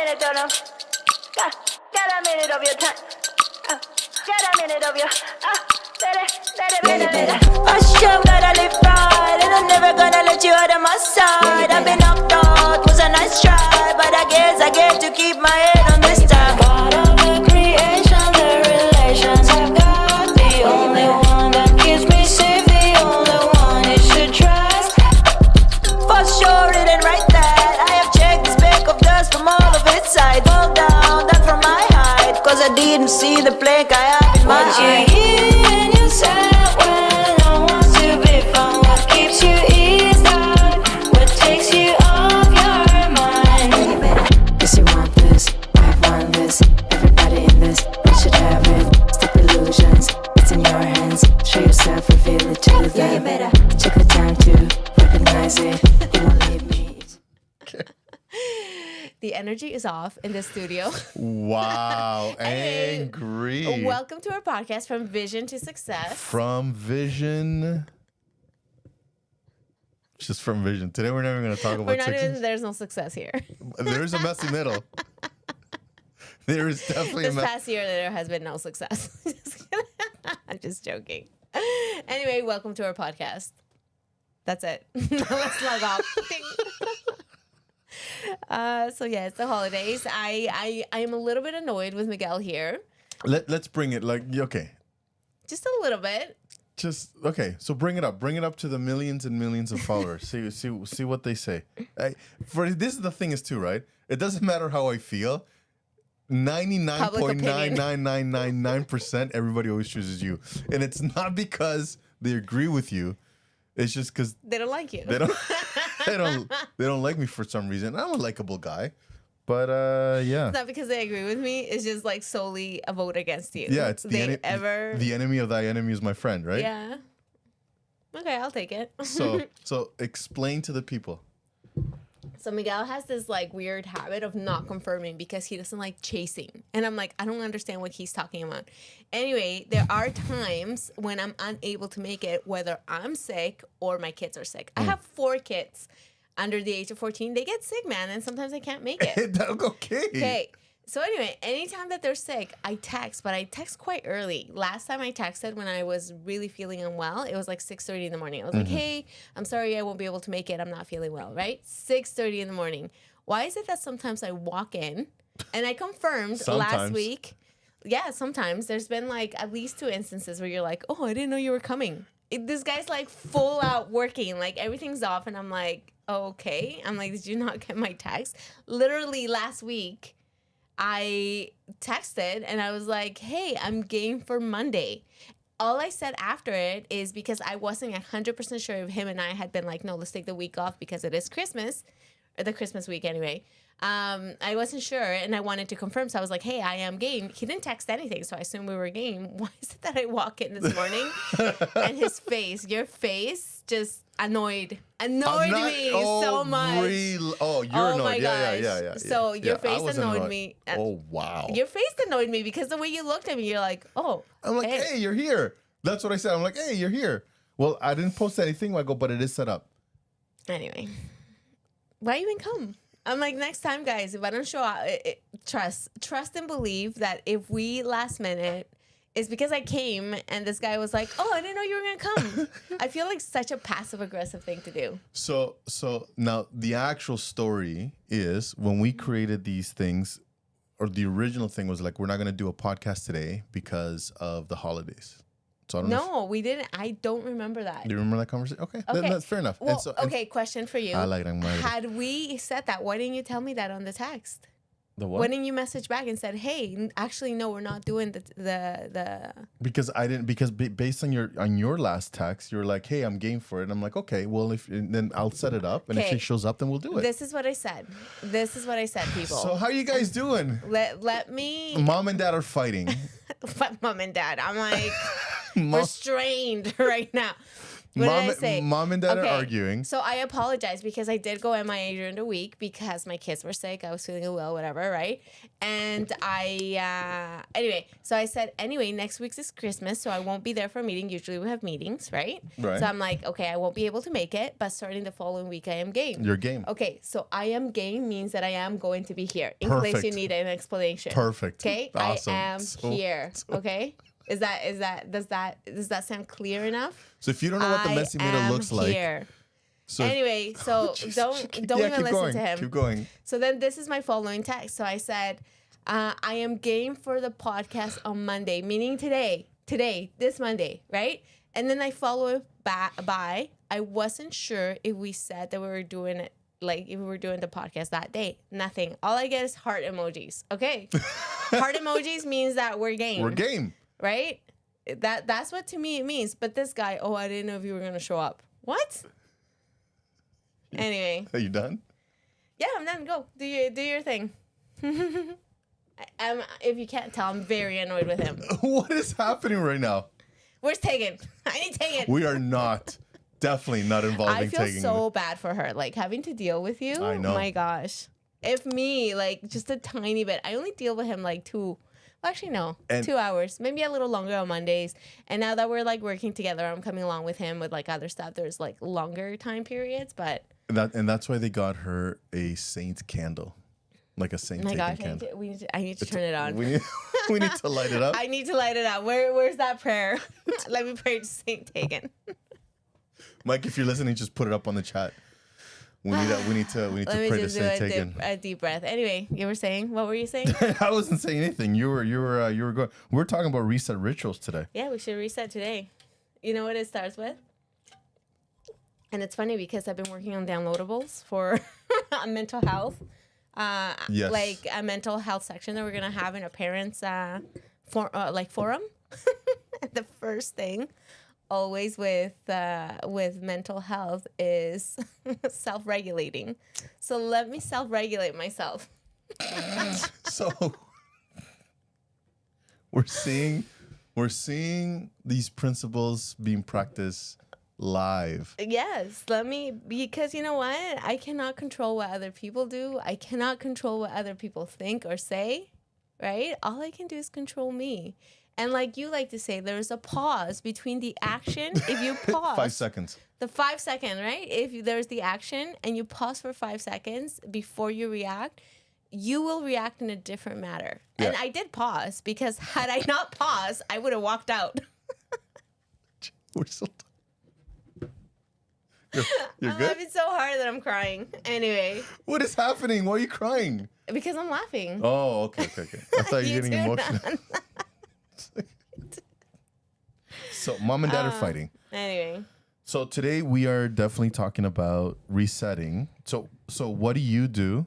minute, don't know. Got a minute of your time. Got a minute of your. I sure gotta live right, and I'm never gonna let you out of my side. I've been knocked out, was a nice try, but I guess I get to keep my head on this time. God of the creation, the relations I've got, the only one that keeps me safe, the only one you should trust. For sure, it ain't right that I have checked the speck of dust from all of its side. Fall down, that from my height, cause I didn't see the plank I have in my eye. And you said when no one's to be found, what keeps you eased out, what takes you off your mind. Guess you want this, I want this, everybody in this, we should have it. Stop illusions, it's in your hands. Show yourself, reveal it to them. Take the time to recognize it. You won't leave me. The energy is off in the studio. Wow, Hey, angry. Welcome to our podcast, From Vision to Success. From vision. Just from vision. Today we're never going to talk We're about not success. even, there's no success here. There's a messy middle. There is definitely This a past year, there has been no success. Just kidding. I'm just joking. Anyway, welcome to our podcast. That's it. Now let's log off. So yeah, it's the holidays. I am a little bit annoyed with Miguel here. Let's bring it okay. Just a little bit. Just okay. So bring it up. Bring it up to the millions and millions of followers. see what they say. For this is the thing is too, right? It doesn't matter how I feel. 99.99999% everybody always chooses you. And it's not because they agree with you. It's just because They don't like you. they don't they don't like me for some reason. I'm a likable guy. But yeah. It's not because they agree with me. It's just like solely a vote against you. Yeah, it's the the enemy of thy enemy is my friend, right? Yeah. Okay, I'll take it. So explain to the people. So Miguel has this like weird habit of not confirming because he doesn't like chasing. And I'm like, I don't understand what he's talking about. Anyway, there are times when I'm unable to make it, whether I'm sick or my kids are sick. I have 4 kids under the age of 14. They get sick, man, and sometimes I can't make it. Okay. Okay. So anyway, anytime that they're sick, I text, but I text quite early. Last time I texted when I was really feeling unwell, it was like 6:30 in the morning. I was like, hey, I'm sorry I won't be able to make it. I'm not feeling well, right? 6:30 in the morning. Why is it that sometimes I walk in and I confirmed last week? Yeah, sometimes. There's been like at least 2 instances where you're like, oh, I didn't know you were coming. This guy's like full out working. Like everything's off. And I'm like, oh, okay. I'm like, did you not get my text? Literally last week, I texted and I was like, hey, I'm game for Monday. All I said after it is because I wasn't 100% sure if him and I had been like, no, let's take the week off because it is Christmas, or the Christmas week anyway. I wasn't sure and I wanted to confirm. So I was like, hey, I am game. He didn't text anything, so I assumed we were game. Why is it that I walk in this morning and his face, your face, just annoyed me so much. You're annoyed. My gosh. Yeah. So your face annoyed me. Oh, wow. Your face annoyed me because the way you looked at me, you're like, oh. I'm like, hey, you're here. That's what I said. I'm like, hey, you're here. Well, I didn't post anything. I go, but it is set up. Anyway, why even come? I'm like, next time, guys, if I don't show up, trust and believe that if we last minute, it's because I came and this guy was like, oh, I didn't know you were going to come. I feel like such a passive aggressive thing to do. So now the actual story is when we created these things, or the original thing was like, we're not going to do a podcast today because of the holidays. So I don't know. No, we didn't. I don't remember that. Do you remember that conversation? Okay. That's fair enough. Well, question for you. I like that. Had we said that, why didn't you tell me that on the text? The what? Why didn't you message back and said, hey, actually, no, we're not doing the... Because I didn't, based on your last text, you were like, hey, I'm game for it. And I'm like, okay, well, then I'll set it up. And if she shows up, then we'll do it. This is what I said. People. So how are you guys doing? Let me... Mom and dad are fighting. Mom and dad. I'm like restrained right now. What did I say? Mom and dad are arguing. So I apologize because I did go MIA during the week because my kids were sick. I was feeling unwell, whatever, right? And anyway, so I said, anyway, next week's is Christmas, so I won't be there for a meeting. Usually we have meetings, right? Right. So I'm like, okay, I won't be able to make it, but starting the following week, I am game. You're game. Okay, so I am game means that I am going to be here in Perfect. case you need an explanation. Perfect. Okay, Awesome. I am here. Okay. Does that sound clear enough? So if you don't know what the messy middle looks like. Here. So anyway, so don't even listen to him. Keep going. So then this is my following text. So I said, I am game for the podcast on Monday, meaning today, this Monday, right? And then I follow it by, I wasn't sure if we said that we were doing it, like if we were doing the podcast that day. Nothing. All I get is heart emojis. Okay. Heart emojis means that we're game. We're game. Right? That's what to me it means. But this guy, I didn't know if you were gonna show up. What? Anyway. Are you done? Yeah, I'm done. Go. Do your thing. If you can't tell, I'm very annoyed with him. What is happening right now? Where's Tegan? I need Tegan. We are definitely not involving I feel Tegan. so bad for her. Like having to deal with you. I know. My gosh. If me, like just a tiny bit. I only deal with him like 2 hours, maybe a little longer on Mondays. And now that we're like working together, I'm coming along with him with like other stuff. There's like longer time periods, but that's why they got her a saint candle, like a saint. my gosh, candle. I need to turn it on. We need to light it up. I need to light it up. Where's that prayer? Let me pray to Saint Tegan. Mike, if you're listening, just put it up on the chat. We need to pray to Saint Tegan. A deep breath. Anyway, you were saying, what were you saying? I wasn't saying anything. You were going. We're talking about reset rituals today. Yeah, we should reset today. You know what it starts with? And it's funny because I've been working on downloadables for mental health. Yes. Like a mental health section that we're gonna have in a parents' forum. The first thing, always with mental health, is self-regulating. So let me self-regulate myself. So we're seeing these principles being practiced live. Yes, because you know what? I cannot control what other people do. I cannot control what other people think or say, right? All I can do is control me. And like you like to say, there's a pause between the action. If you pause 5 seconds. The 5 second, right? If there's the action and you pause for 5 seconds before you react, you will react in a different manner. Yeah. And I did pause because had I not paused, I would have walked out. We're still. You're I'm good? laughing so hard that I'm crying. Anyway, What is happening? Why are you crying? because I'm laughing. Oh, okay. I thought you were getting too, emotional. So mom and dad are fighting. Anyway, So today we are definitely talking about resetting. So what do you do?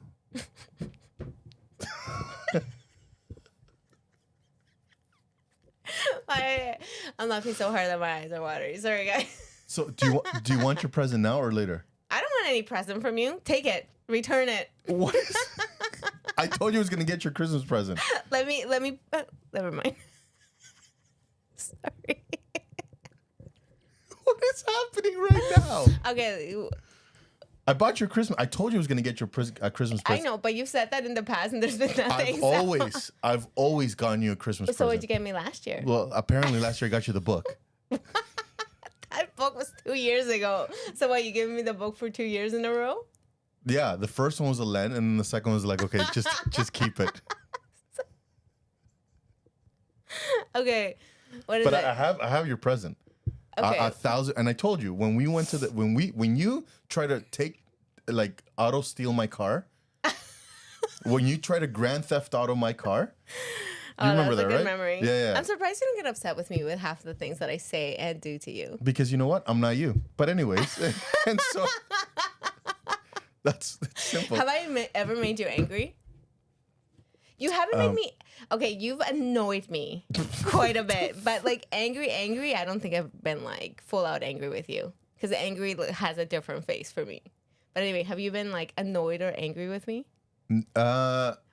I'm laughing so hard that my eyes are watery. Sorry, guys. So do you want your present now or later? I don't want any present from you. Take it. Return it. What is? I told you I was gonna get your Christmas present. Let me. Never mind. Sorry. What is happening right now? Okay. I bought your Christmas. I told you I was gonna get your Christmas present. I know, but you've said that in the past, and there's been nothing. I've always gotten you a Christmas present. So what'd you get me last year? Well, apparently last year I got you the book. That book was 2 years ago. So what? You giving me the book for 2 years in a row? Yeah, the first one was a Lent, and then the second one was like, okay, just keep it. Okay. What is But it? I have your present. Okay. 1,000, and I told you when we went to when you try to auto steal my car, when you try to grand theft auto my car, you remember that's that, a good right? memory. Yeah. I'm surprised you don't get upset with me with half the things that I say and do to you. Because you know what? I'm not you. But anyways, and so that's simple. Have I ever made you angry? You haven't made me. Okay, you've annoyed me quite a bit, but like angry. I don't think I've been like full out angry with you because angry has a different face for me. But anyway, have you been like annoyed or angry with me?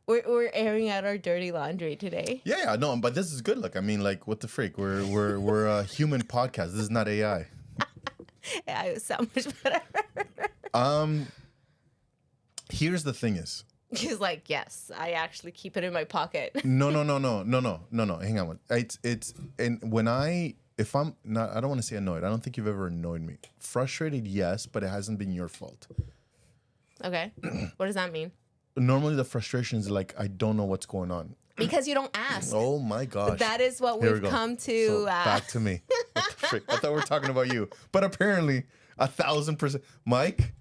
We're airing out our dirty laundry today. Yeah, no, but this is good. Look, I mean, like, what the freak? We're a human podcast. This is not AI. I sound much better. Here's the thing is. He's like, yes, I actually keep it in my pocket. No. Hang on. It's and if I'm not, I don't want to say annoyed. I don't think you've ever annoyed me. Frustrated, yes, but it hasn't been your fault. Okay. What does that mean? Normally the frustration is like, I don't know what's going on. Because you don't ask. Oh my gosh. That is what we've come to. So back to me. What the frick? I thought we were talking about you. But apparently, 1,000%. Mike,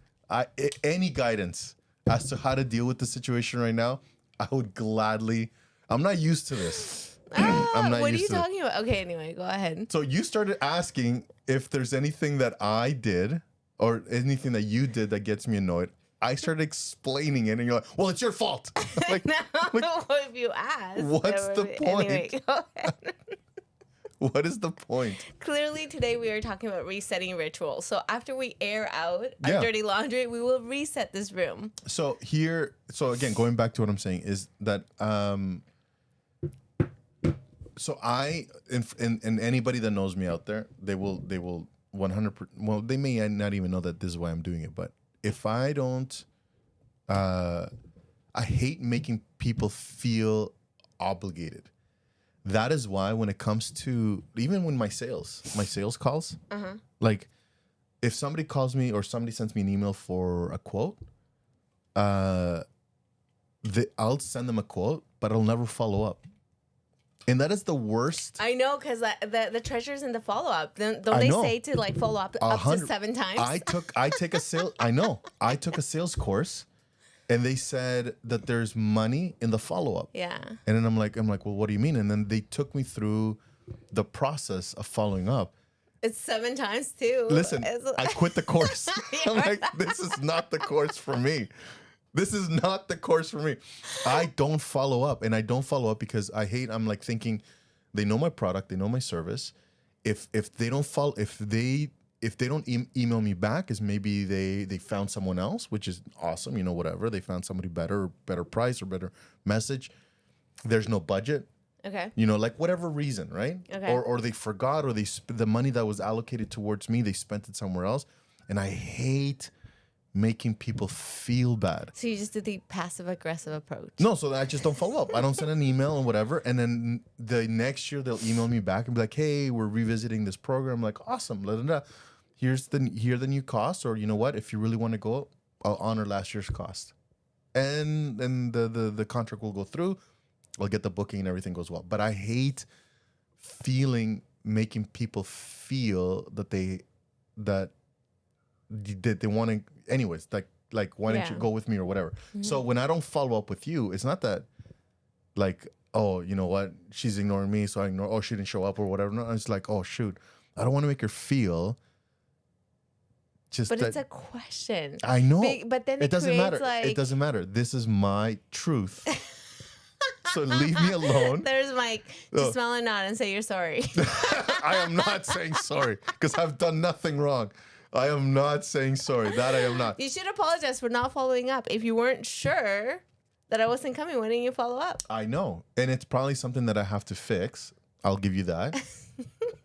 any guidance as to how to deal with the situation right now, I would gladly. I'm not used to this. I'm not what are used you to talking about? Okay, anyway, go ahead. So you started asking if there's anything that I did or anything that you did that gets me annoyed. I started explaining it, and you're like, "Well, it's your fault." Like, No, if you ask. What's the point? Anyway, go ahead. What is the point? Clearly, today we are talking about resetting rituals. So after we air out Yeah. our dirty laundry, we will reset this room. So again, going back to what I'm saying is that so and anybody that knows me out there, they will 100%. Well, they may not even know that this is why I'm doing it, but if I don't, I hate making people feel obligated. That is why when it comes to even when my sales calls, like if somebody calls me or somebody sends me an email for a quote, I'll send them a quote, but I'll never follow up. And that is the worst. I know, because the treasure's in the follow-up. Don't I they know. say to like follow up to 7 times? I took a sales. I know. I took a sales course, and they said that there's money in the follow-up. Yeah. And then I'm like, well, what do you mean? And then they took me through the process of following up. It's 7 times too. Listen, I quit the course. I'm like, this is not the course for me. This is not the course for me. I don't follow up, and I don't follow up because I'm like thinking, they know my product, they know my service. If they don't follow, if they don't email me back, is maybe they found someone else, which is awesome, whatever. They found somebody better price or better message. There's no budget. Okay. Like whatever reason, right? Okay. Or they forgot, or the money that was allocated towards me, they spent it somewhere else, and I hate making people feel bad. So you just did the passive aggressive approach. No, so I just don't follow up. I don't send an email and whatever. And then the next year they'll email me back and be like, "Hey, we're revisiting this program." I'm like, awesome. Here's the new cost, or you know what? If you really want to go, I'll honor last year's cost. And the contract will go through. I'll get the booking and everything goes well. But I hate making people feel that they want to, anyways, like why don't you go with me or whatever. So when I don't follow up with you, it's not that like, oh, you know what, she's ignoring me, so I ignore, oh, she didn't show up or whatever. No, it's like, oh shoot, I don't want to make her feel but it's a question. I know, but then it doesn't matter. Like, it doesn't matter. This is my truth. So leave me alone. There's Mike. Just smile and nod and say you're sorry. I am not saying sorry because I've done nothing wrong. I am not saying sorry. That I am not. You should apologize for not following up. If you weren't sure that I wasn't coming, why didn't you follow up? I know. And it's probably something that I have to fix. I'll give you that.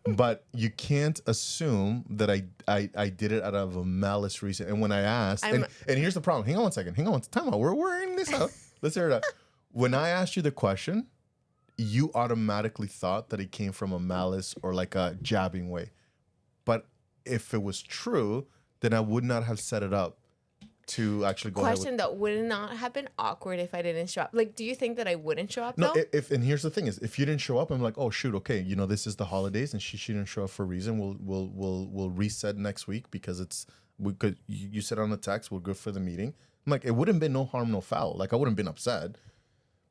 But you can't assume that I did it out of a malice reason. And when I asked, and here's the problem. Hang on one second. Time out. We're in this out. Let's hear it out. When I asked you the question, you automatically thought that it came from a malice or like a jabbing way. But if it was true, then I would not have set it up to actually go Question though, would it not have been awkward if I didn't show up? Like, do you think that I wouldn't show up? No, though? and here's the thing is, if you didn't show up, I'm like, oh shoot, okay, this is the holidays and she didn't show up for a reason. We'll reset next week because you said on the text we're good for the meeting. I'm like, it wouldn't have been no harm, no foul. Like I wouldn't have been upset.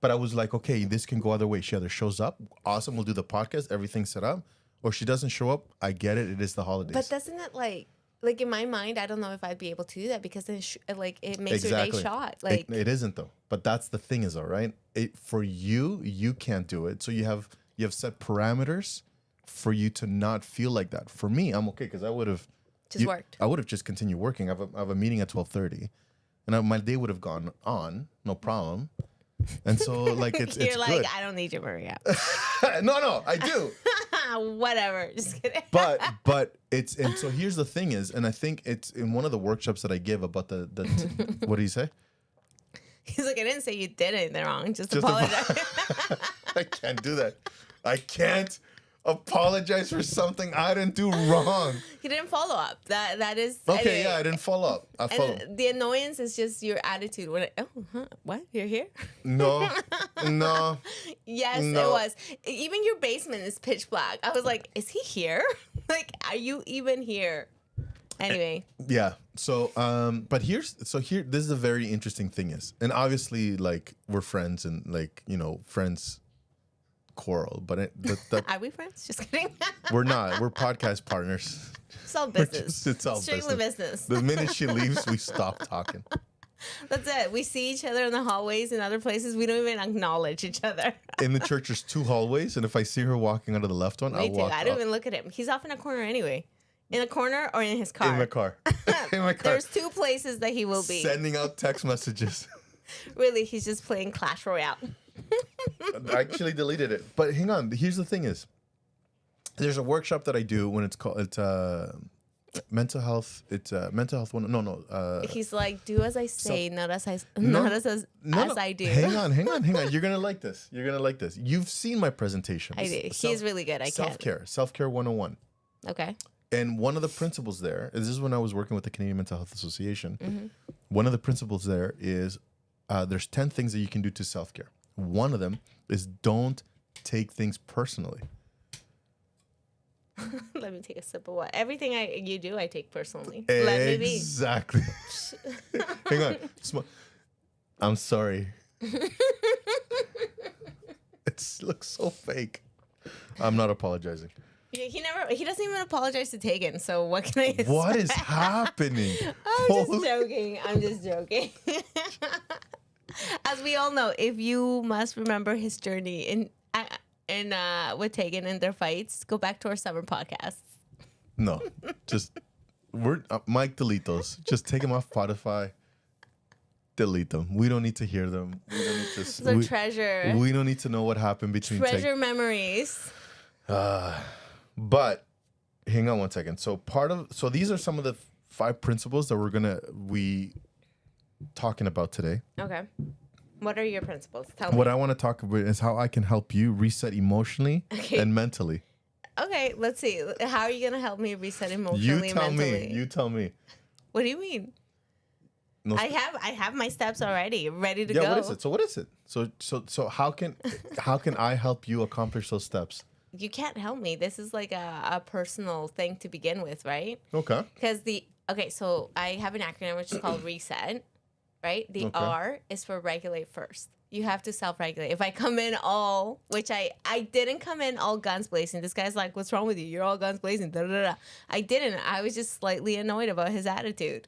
But I was like, okay, this can go either way. She either shows up, awesome, we'll do the podcast, everything's set up, or she doesn't show up. I get it. It is the holidays. But doesn't it like in my mind, I don't know if I'd be able to do that because then it makes your day shot. Like it isn't though. But that's the thing is, all right. For you can't do it. So you have set parameters for you to not feel like that. For me, I'm okay because I would have worked. I would have just continued working. I have a meeting at 12:30, and my day would have gone on, no problem. And so, like, it's You're like, good. I don't need you, Maria. No, I do. Whatever. Just kidding. But it's, and so here's the thing is, and I think it's in one of the workshops that I give about the what do you say? He's like, I didn't say you did anything wrong. Just apologize. I can't do that. I can't apologize for something I didn't do wrong. You didn't follow up. That is Okay, anyway. yeah, I didn't follow up. I followed. And the annoyance is just your attitude. When what? You're here? No. Yes, No. it was. Even your basement is pitch black. I was like, is he here? Like, are you even here? Anyway. Yeah. So, but here, this is a very interesting thing is, and obviously, like, we're friends and, like, you know, friends quarrel, but Are we friends? Just kidding. we're not. We're podcast partners. It's all business. It's all Strictly business. The minute she leaves, we stop talking. That's it. We see each other in the hallways and other places. We don't even acknowledge each other. In the church, there's 2 hallways, and if I see her walking out of the left one, Me I'll too. walk I don't up. even look at him. He's off in a corner anyway. In a corner or in his car. In my car. In my car. There's 2 places that he will be. Sending out text messages. Really, he's just playing Clash Royale. I actually deleted it. But hang on. Here's the thing is, there's a workshop that I do when it's mental health. It's mental health one. No. He's like, do as I say, not as I do. Hang on. You're gonna like this. You've seen my presentation. I do. He's really good. I can't. Self-care 101. Okay. And one of the principles there, this is when I was working with the Canadian Mental Health Association. Mm-hmm. One of the principles there is there's 10 things that you can do to self-care. One of them is don't take things personally. Let me take a sip of what. Everything you do, I take personally. Let me be. Exactly. Hang on. I'm sorry. It looks so fake. I'm not apologizing. He doesn't even apologize to Tegan, so what can I expect? What is happening? I'm just joking. As we all know, if you must remember his journey in with Tegan and their fights, go back to our summer podcasts. No, just Mike, delete those. Just take them off Spotify. Delete them. We don't need to hear them. We don't need to. So treasure. We don't need to know what happened between. Treasure memories. But hang on one second. So these are some of the 5 principles that we talking about today. Okay. What are your principles? Tell me. What I want to talk about is how I can help you reset emotionally and mentally. Okay, let's see. How are you going to help me reset emotionally and mentally? You tell me. What do you mean? No, I have my steps already, ready to yeah, go. what is it? So what is it? So how can I help you accomplish those steps? You can't help me. This is like a personal thing to begin with, right? Okay. Because so I have an acronym which is called RESET, right? The Okay. R is for regulate first. You have to self-regulate. If I come in which I didn't come in all guns blazing. This guy's like, what's wrong with you? You're all guns blazing. Da, da, da. I didn't. I was just slightly annoyed about his attitude.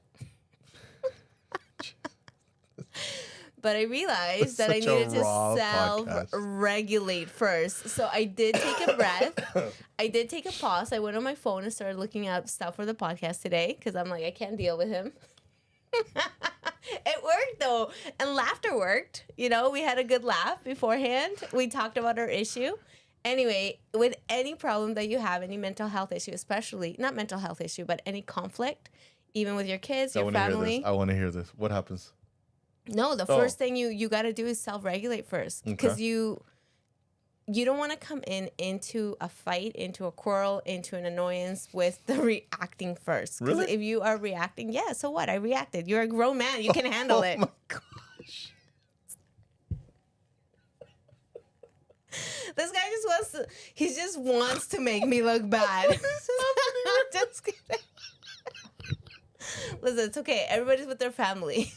But I realized that I Such a needed to raw self-regulate first. So I did take a breath. I did take a pause. I went on my phone and started looking up stuff for the podcast today because I'm like, I can't deal with him. It worked though. And laughter worked. You know, we had a good laugh beforehand. We talked about our issue. Anyway, with any problem that you have, any mental health issue, especially, not mental health issue, but any conflict, even with your kids, your family. I want to hear this. What happens? No, the first thing you got to do is self-regulate first. Because you don't want to come into a fight, into a quarrel, into an annoyance with the reacting first. Because Really? if you are reacting, yeah, so what? I reacted. You're a grown man. You can handle it. Oh my gosh. This guy just wants to make me look bad. Just kidding. Listen, it's okay. Everybody's with their family.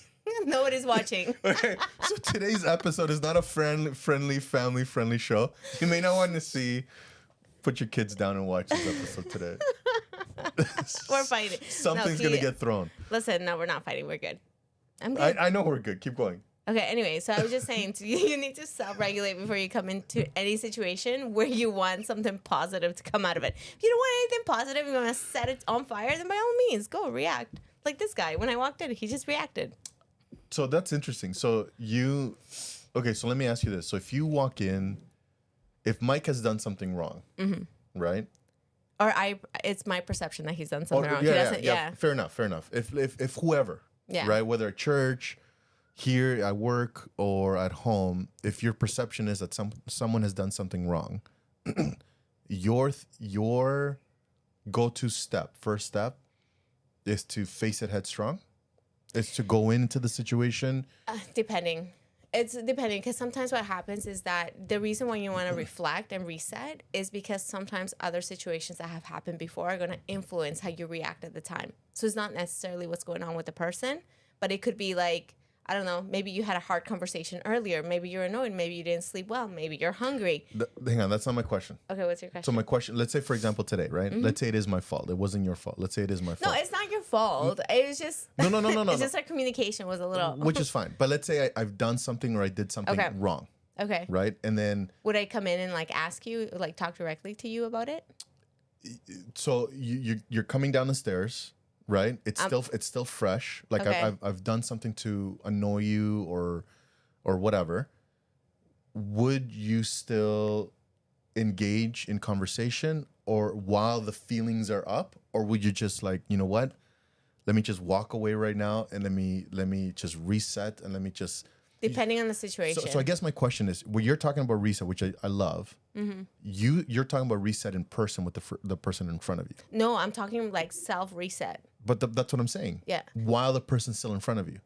Nobody's watching. Okay, so today's episode is not a friendly, family-friendly show. You may not want to see. Put your kids down and watch this episode today. We're fighting. Something's gonna get thrown. Listen, no, we're not fighting. We're good. I'm good. I know we're good. Keep going. Okay, anyway, so I was just saying, you need to self-regulate before you come into any situation where you want something positive to come out of it. If you don't want anything positive, you want to set it on fire, then by all means, go react. Like this guy, when I walked in, he just reacted. So that's interesting. So so let me ask you this. So if you walk in, if Mike has done something wrong, right? Or it's my perception that he's done something wrong. Yeah, He yeah, doesn't, yeah. Fair enough. If whoever, Yeah. right, whether at church, here at work, or at home, if your perception is that someone has done something wrong, your go-to first step, is to face it headstrong. Is to go into the situation. Depending. It's depending, because sometimes what happens is that the reason why you want to reflect and reset is because sometimes other situations that have happened before are going to influence how you react at the time. So it's not necessarily what's going on with the person, but it could be like, I don't know, maybe you had a hard conversation earlier. Maybe you're annoyed. Maybe you didn't sleep well. Maybe you're hungry. Hang on, that's not my question. Okay, what's your question? So my question, let's say, for example, today, right? Let's say it is my fault. It wasn't your fault. Let's say it is my fault. No, it's not your fault. It was just... No. It's just our communication was a little... Which is fine. But let's say I've done something or I did something wrong. Okay. Right? And then... Would I come in and like ask you, like talk directly to you about it? So you're coming down the stairs, right? It's still fresh. Like Okay. I've done something to annoy you or whatever. Would you still engage in conversation or while the feelings are up, or would you just like, you know what? Let me just walk away right now and let me just reset and let me just... Depending on the situation. So I guess my question is, when you're talking about reset, which I love, you're talking about reset in person with the person in front of you. No, I'm talking like self-reset. But that's what I'm saying. Yeah. While the person's still in front of you.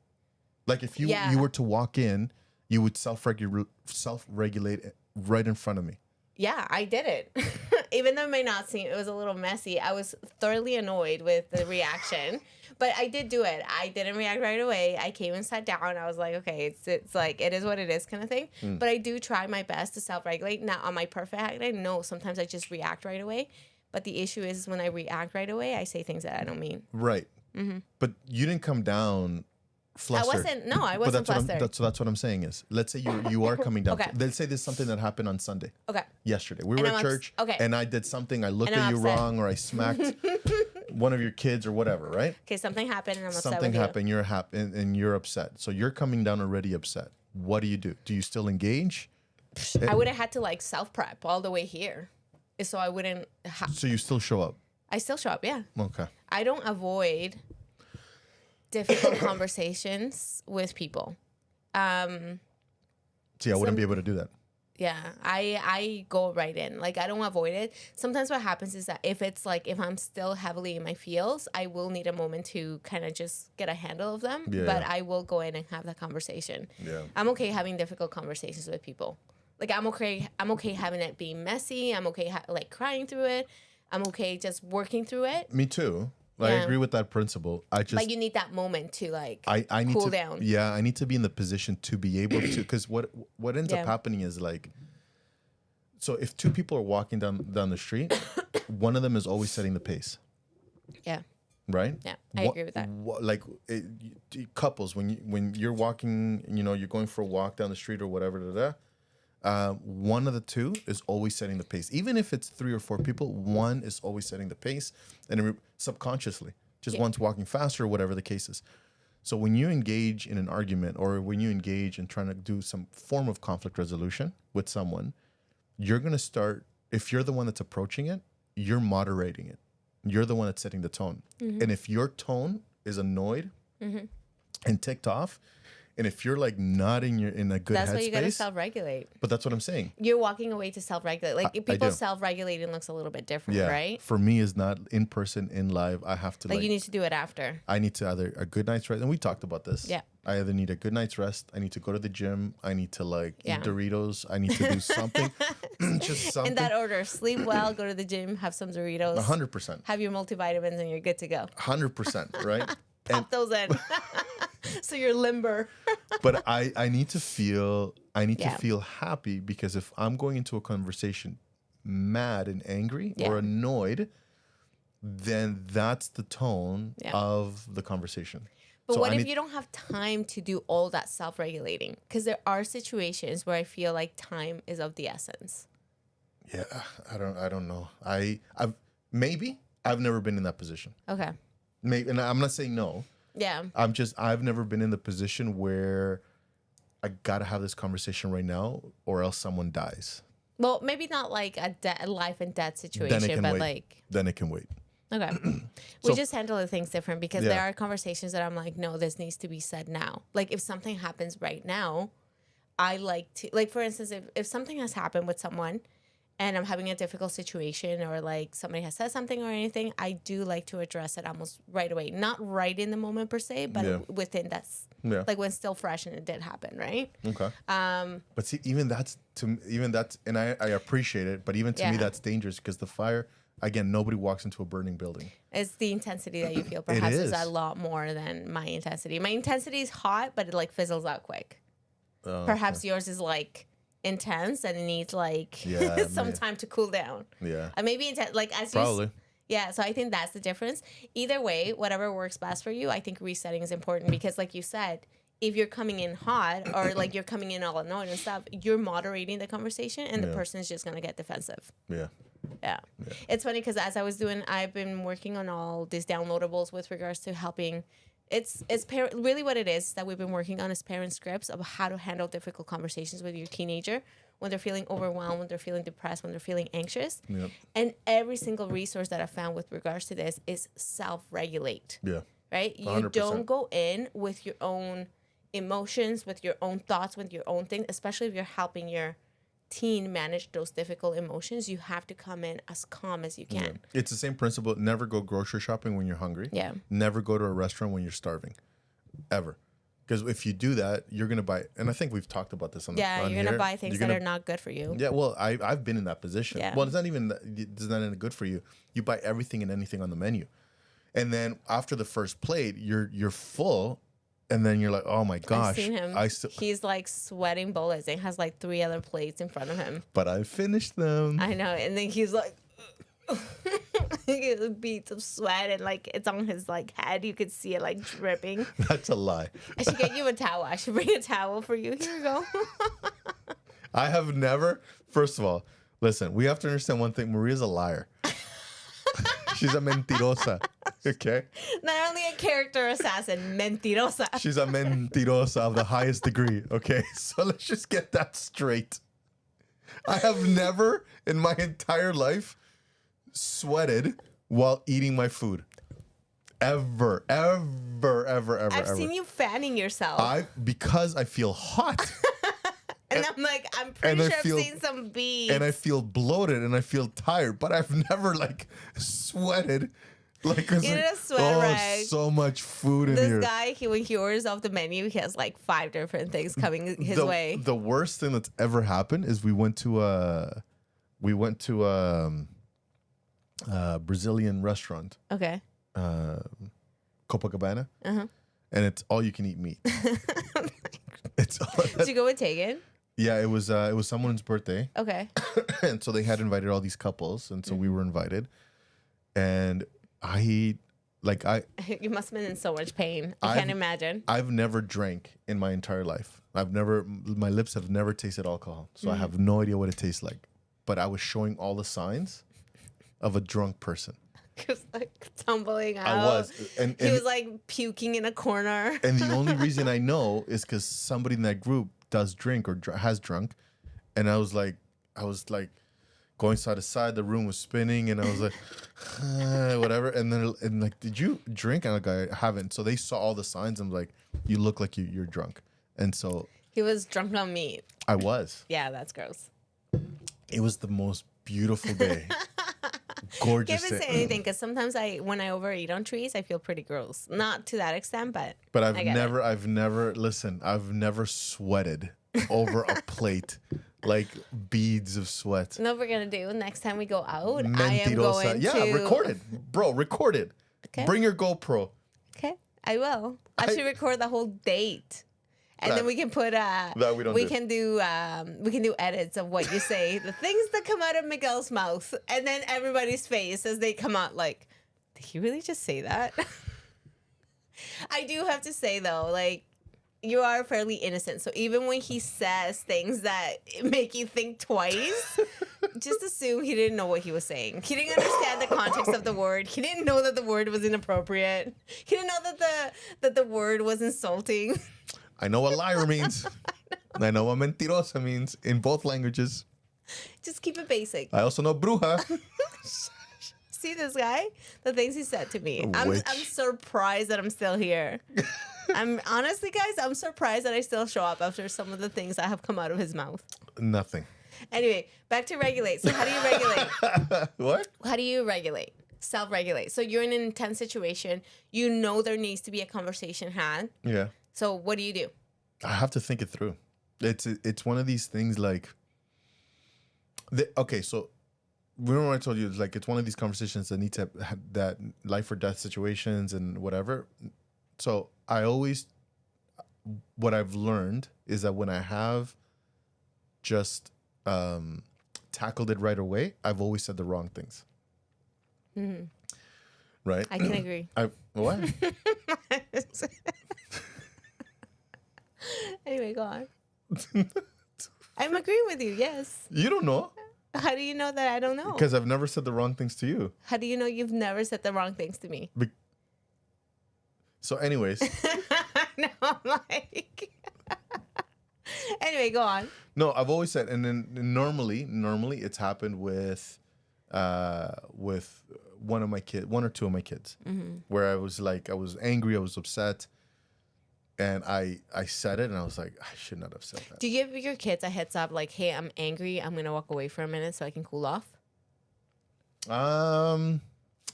Like if you Yeah. were to walk in, you would self-regulate right in front of me. Yeah, I did it. Even though it may not seem, it was a little messy. I was thoroughly annoyed with the reaction, but I did do it. I didn't react right away. I came and sat down. I was like, okay, it's like, it is what it is kind of thing. But I do try my best to self-regulate. Now, am I perfect at it? No, sometimes I just react right away. But the issue is when I react right away, I say things that I don't mean. Right. But you didn't come down flustered. I wasn't flustered. That's what I'm saying is, let's say you are coming down. Okay. Let's say there's something that happened on Sunday. Okay. Yesterday. We were And at I'm church okay. and I did something. I looked And at I'm you upset. wrong or I smacked one of your kids or whatever, right? Okay, something happened and I'm upset Something with you. happened, you're happy and you're upset. So you're coming down already upset. What do? Do you still engage? I would have had to like self-prep all the way here. So I wouldn't... So you still show up? I still show up, yeah. Okay. I don't avoid difficult conversations with people. See, I wouldn't be able to do that. Yeah, I go right in. Like, I don't avoid it. Sometimes what happens is that if I'm still heavily in my feels, I will need a moment to kind of just get a handle of them. Yeah, but yeah. I will go in and have that conversation. Yeah. I'm okay having difficult conversations with people. Like, I'm okay having it be messy. I'm okay like crying through it. I'm okay just working through it. Me too. I Yeah. agree with that principle. But you need that moment to like I need cool to, down. Yeah, I need to be in the position to be able to, because what ends Yeah. up happening is like, so if two people are walking down the street, one of them is always setting the pace, Yeah. right? Yeah, I agree with that. Like couples, when you're walking, you're going for a walk down the street or whatever, one of the two is always setting the pace. Even if it's 3 or 4 people, one is always setting the pace, and subconsciously, just one's walking faster or whatever the case is. So when you engage in an argument or when you engage in trying to do some form of conflict resolution with someone, you're going to start, if you're the one that's approaching it, you're moderating it. You're the one that's setting the tone. And if your tone is annoyed and ticked off, and if you're like not in a good That's why you gotta headspace, self-regulate. but that's what I'm saying. You're walking away to self-regulate. Like I people do. self-regulating looks a little bit different, Yeah. right? For me, is not in person, in live. I have to Like you need to do it after. I need to either a good night's rest, and we talked about this. Yeah. I either need a good night's rest. I need to go to the gym. I need to Yeah. eat Doritos. I need to do something, just something. In that order: sleep well, go to the gym, have some Doritos, 100%, have your multivitamins, and you're good to go. 100%, right? Pop those in, so you're limber. But I need to feel Yeah. happy, because if I'm going into a conversation mad and angry Yeah. or annoyed, then that's the tone Yeah. of the conversation. But So what I if need- you don't have time to do all that self-regulating? Because there are situations where I feel like time is of the essence. Yeah, I don't know. I've never been in that position. Okay. Maybe, and I'm not saying no. Yeah. I've never been in the position where I gotta have this conversation right now or else someone dies. Well, maybe not like a life and death situation, but wait. like Then it can wait. okay. So- We just handle the things different because Yeah. there are conversations that I'm like, no, this needs to be said now. Like if something happens right now, I like to, like for instance, if something has happened with someone and I'm having a difficult situation or like somebody has said something or anything, I do like to address it almost right away. Not right in the moment per se, but Yeah. within that's Yeah. like when it's still fresh and it did happen, right? Okay. But see, even that's, and I appreciate it, but even to me, Yeah. that's dangerous because the fire, again, nobody walks into a burning building. It's the intensity that you feel perhaps is a is. lot more than my intensity. My intensity is hot, but it like fizzles out quick. Oh, Perhaps yours is like intense and it needs like Yeah, some maybe. time to cool down. Yeah. And maybe intense, like as Probably. you. Yeah, so I think that's the difference. Either way, whatever works best for you, I think resetting is important because, like you said, if you're coming in hot or like you're coming in all annoyed and stuff, you're moderating the conversation and the Yeah. person is just gonna get defensive. Yeah. Yeah. It's funny because as I've been working on all these downloadables with regards to helping. It's really what it is that we've been working on is parent scripts of how to handle difficult conversations with your teenager when they're feeling overwhelmed, when they're feeling depressed, when they're feeling anxious. Yep. And every single resource that I found with regards to this is self-regulate, Yeah. right? You 100%. don't go in with your own emotions, with your own thoughts, with your own thing, especially if you're helping your teen manage those difficult emotions. You have to come in as calm as you can. It's the same principle. Never go grocery shopping when you're hungry. Yeah. Never go to a restaurant when you're starving. Ever. Because if you do that, you're going to buy, and I think we've talked about this on Yeah, on you're going to here. buy things You're that gonna- are not good for you. Yeah, well, I've been in that position. Yeah. Well, it's not even good for you. You buy everything and anything on the menu. And then after the first plate, you're full, and then you're like, oh my gosh. I've seen him. He's like sweating bullets and has like 3 other plates in front of him. But I finished them. I know. And then he's like, beads of sweat and like it's on his like head. You could see it like dripping. That's a lie. I should get you a towel. I should bring a towel for you. Here you go. I have never, first of all, listen, we have to understand one thing. Maria's a liar. She's a mentirosa. Okay? Not only a character assassin, mentirosa. She's a mentirosa of the highest degree. Okay? So let's just get that straight. I have never in my entire life sweated while eating my food. Ever. I've seen you fanning yourself. Because I feel hot. and I'm like, I'm pretty and I sure feel- I've seen some beads. And I feel bloated and I feel tired, but I've never like sweated. Like, it's You need like, a sweat rag. so much food in this here. guy, when he orders off the menu, he has like 5 different things coming his way. The worst thing that's ever happened is we went to a Brazilian restaurant, Okay. Copacabana, Uh-huh. and it's all you can eat meat. It's all Did you go with Tegan? yeah. It was someone's birthday, Okay. and so they had invited all these couples, and so we were invited, and you You must have been in so much pain. I can't imagine. I've never drank in my entire life. My lips have never tasted alcohol, so I have no idea what it tastes like. But I was showing all the signs of a drunk person. He was like tumbling out. I was, and He was like puking in a corner. and the only reason I know is because somebody in that group does drink or has drunk, and I was like going side to side. The room was spinning, and I was like, whatever. And then like, did you drink? And I'm like, I haven't. So they saw all the signs. I'm like, you look like you're drunk, and so He was drunk on meat. I was. Yeah, that's gross. It was the most beautiful day. Gorgeous Can't even say day. anything because sometimes when I overeat on trees, I feel pretty gross. Not to that extent, but But I get it. I've never sweated over a plate like beads of sweat. You know what we're gonna do next time we go out? I am Mentirosa. going Yeah, to record it. Bro, record it. Okay. Bring your GoPro. Okay, I will. I should record the whole date. And then we can put That we don't do. can do edits of what you say, the things that come out of Miguel's mouth, and then everybody's face as they come out. Like, did he really just say that? I do have to say though, like, you are fairly innocent. So even when he says things that make you think twice, just assume he didn't know what he was saying. He didn't understand the context of the word. He didn't know that the word was inappropriate. He didn't know that the word was insulting. I know what liar means. I know what mentirosa means in both languages. Just keep it basic. I also know bruja. See this guy? The things he said to me. I'm surprised that I'm still here. I'm honestly, guys, I'm surprised that I still show up after some of the things that have come out of his mouth. Nothing. Anyway, back to regulate. So how do you regulate? What? How do you regulate? Self-regulate. So you're in an intense situation. You know there needs to be a conversation had. Yeah. So what do you do? I have to think it through. It's one of these things like. Okay, so remember what I told you? It's like it's one of these conversations that need to have that life or death situations and whatever. So what I've learned is that when I have just tackled it right away, I've always said the wrong things. Mm-hmm. Right? I can agree. What? Anyway, go on. I'm agreeing with you, yes. You don't know. How do you know that I don't know? Because I've never said the wrong things to you. How do you know you've never said the wrong things to me? So anyways. No, I'm like... Anyway, go on. No, I've always said, and then normally it's happened with one or two of my kids, where I was angry, I was upset, and I said it, and I was like, I should not have said that. Do you give your kids a heads up, like, hey, I'm angry, I'm gonna walk away for a minute so I can cool off?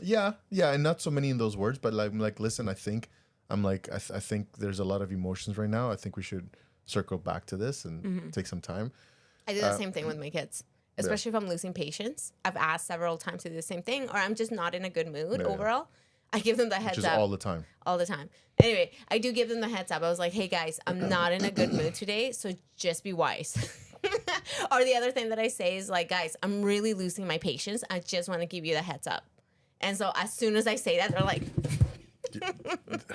Yeah, and not so many in those words, but like, listen, I think there's a lot of emotions right now. I think we should circle back to this and take some time. I do the same thing with my kids, especially if I'm losing patience. I've asked several times to do the same thing, or I'm just not in a good mood overall. I give them the heads up. All the time. All the time. Anyway, I do give them the heads up. I was like, hey guys, I'm not in a good mood today, so just be wise. Or the other thing that I say is like, guys, I'm really losing my patience. I just want to give you the heads up. And so as soon as I say that, they're like...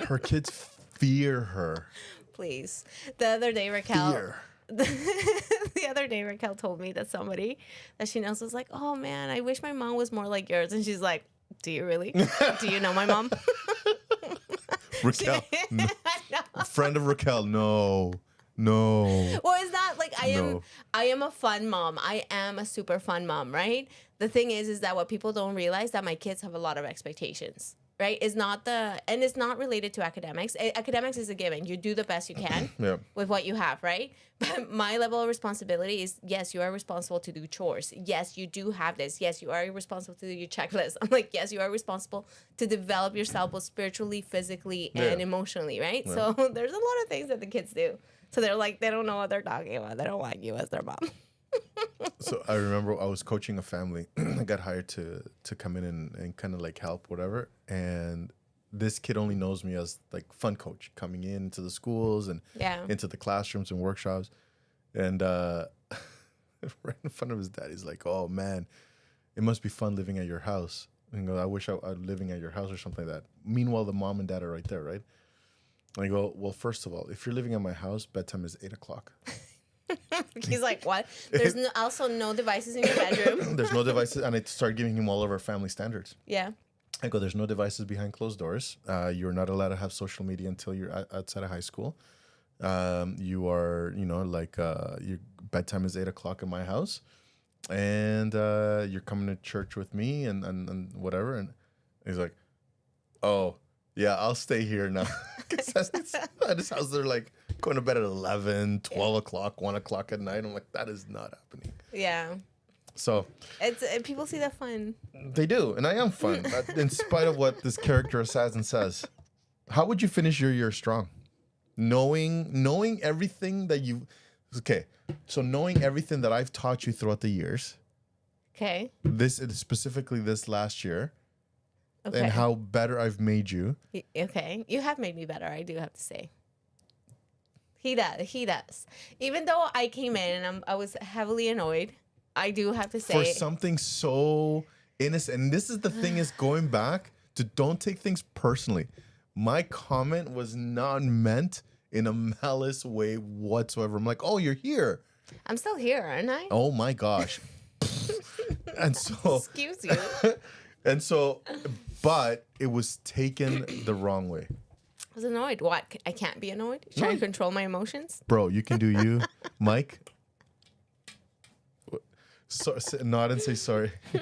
Her kids fear her. Please. The other day, Raquel told me that somebody that she knows was like, oh man, I wish my mom was more like yours. And she's like, do you really? Do you know my mom? Raquel. No. Friend of Raquel. No. Well, it's not like I am a fun mom. I am a super fun mom, right? The thing is that what people don't realize that my kids have a lot of expectations. Right? It's not related to academics. Academics is a given. You do the best you can with what you have, right? But my level of responsibility is, yes, you are responsible to do chores. Yes, you do have this. Yes, you are responsible to do your checklist. I'm like, yes, you are responsible to develop yourself both spiritually, physically, and emotionally, right? Yeah. So there's a lot of things that the kids do. So they're like, they don't know what they're talking about. They don't want you as their mom. So I remember I was coaching a family. I got hired to come in and kind of like help, whatever. And this kid only knows me as like fun coach, coming into the schools and into the classrooms and workshops. And right in front of his dad, he's like, oh man, it must be fun living at your house. And I go, I wish I was living at your house or something like that. Meanwhile, the mom and dad are right there, right? And I go, well, first of all, if you're living at my house, bedtime is 8:00. He's like, what? There's also no devices in your bedroom. There's no devices. And I started giving him all of our family standards. Yeah. I go, there's no devices behind closed doors. You're not allowed to have social media until you're outside of high school. You are, your bedtime is 8:00 in my house. And you're coming to church with me and whatever. And he's like, oh, yeah, I'll stay here now. Because at his house, they're like going to bed at 11, 12 o'clock, 1 o'clock at night. I'm like, that is not happening. Yeah. So people see that fun. They do, and I am fun, in spite of what this character says and says. How would you finish your year strong? Knowing everything that you... Okay, so knowing everything that I've taught you throughout the years. Okay. Specifically this last year. Okay. And how better I've made you. Okay. You have made me better, I do have to say. He does. Even though I came in and I was heavily annoyed, I do have to say. For something so innocent. And this is the thing, is going back to don't take things personally. My comment was not meant in a malice way whatsoever. I'm like, oh, you're here. I'm still here, aren't I? Oh my gosh. And so. Excuse you. And so, but it was taken the wrong way. I was annoyed. What? I can't be annoyed? Trying to control my emotions? Bro, you can do you. Mike. Nod and say sorry. I'm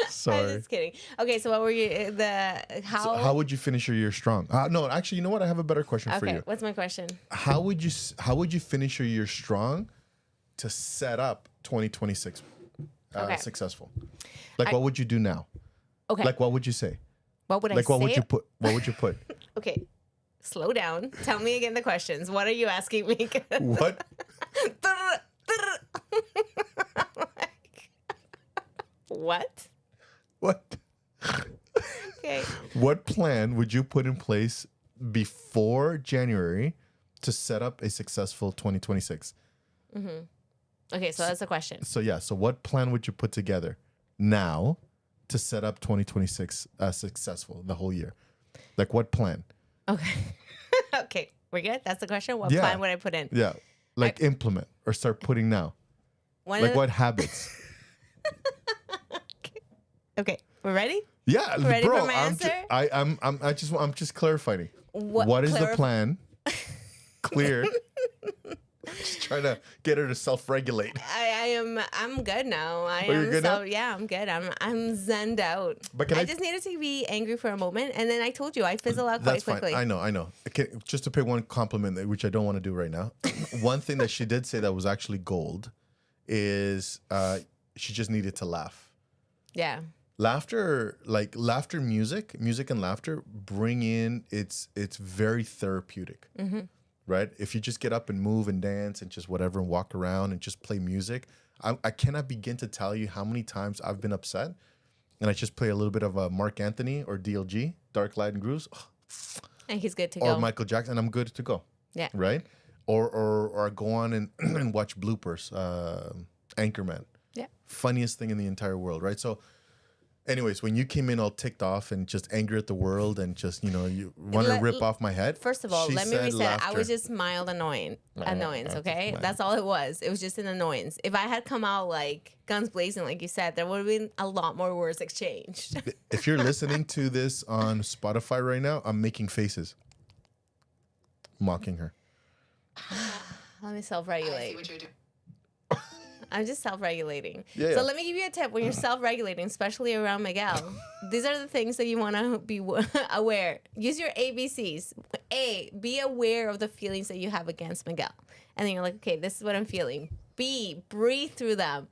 Sorry. just kidding. Okay, so what were you So how would you finish your year strong? No, actually, you know what? I have a better question for Okay, you. what's my question? How would you finish your year strong to set up 2026 Okay. successful? Like, what would you do now? Okay. Like, what would you say? What would I Like, say? what would you put? What would you put? Okay, slow down. Tell me again the questions. What are you asking me? What? What? What? Okay. What plan would you put in place before January to set up a successful 2026? Okay, so that's the question. So yeah, so what plan would you put together now to set up 2026 successful the whole year? Like what plan? Okay. Okay, we're good? That's the question? What Yeah. plan would I put in? Yeah, like implement or start putting now. One Like of what habits? Okay, we're ready? Yeah, Ready bro. for my answer? I'm just clarifying. What- What is the clarif- plan? Clear. Just trying to get her to self-regulate. I'm good now. you're good now? Yeah, I'm good. I'm zenned out. But can I- just needed to be angry for a moment, and then I told you I fizzle out quite That's fine. quickly. I know. Okay, just to pay one compliment, which I don't want to do right now. One thing that she did say that was actually gold is she just needed to laugh. Yeah. Laughter, like music and laughter bring in, it's very therapeutic, right? If you just get up and move and dance and just whatever and walk around and just play music, I cannot begin to tell you how many times I've been upset and I just play a little bit of Mark Anthony or DLG, Dark Light and Grooves, And he's good to or go. Michael Jackson, and I'm good to go. Yeah. Right? Or go on and, and watch bloopers, Anchorman. Yeah. Funniest thing in the entire world, right? So anyways, when you came in all ticked off and just angry at the world and just, you want to rip off my head. First of all, she let me said reset. I laughter. was just mild annoyance, okay? fine. That's all it was. It was just an annoyance. If I had come out like guns blazing, like you said, there would have been a lot more words exchanged. If you're listening to this on Spotify right now, I'm making faces. Mocking her. Let me self-regulate. I'm just self-regulating. Yeah. So let me give you a tip when you're self-regulating, especially around Miguel. These are the things that you want to be aware. Use your ABCs. A, be aware of the feelings that you have against Miguel. And then you're like, okay, this is what I'm feeling. B, breathe through them.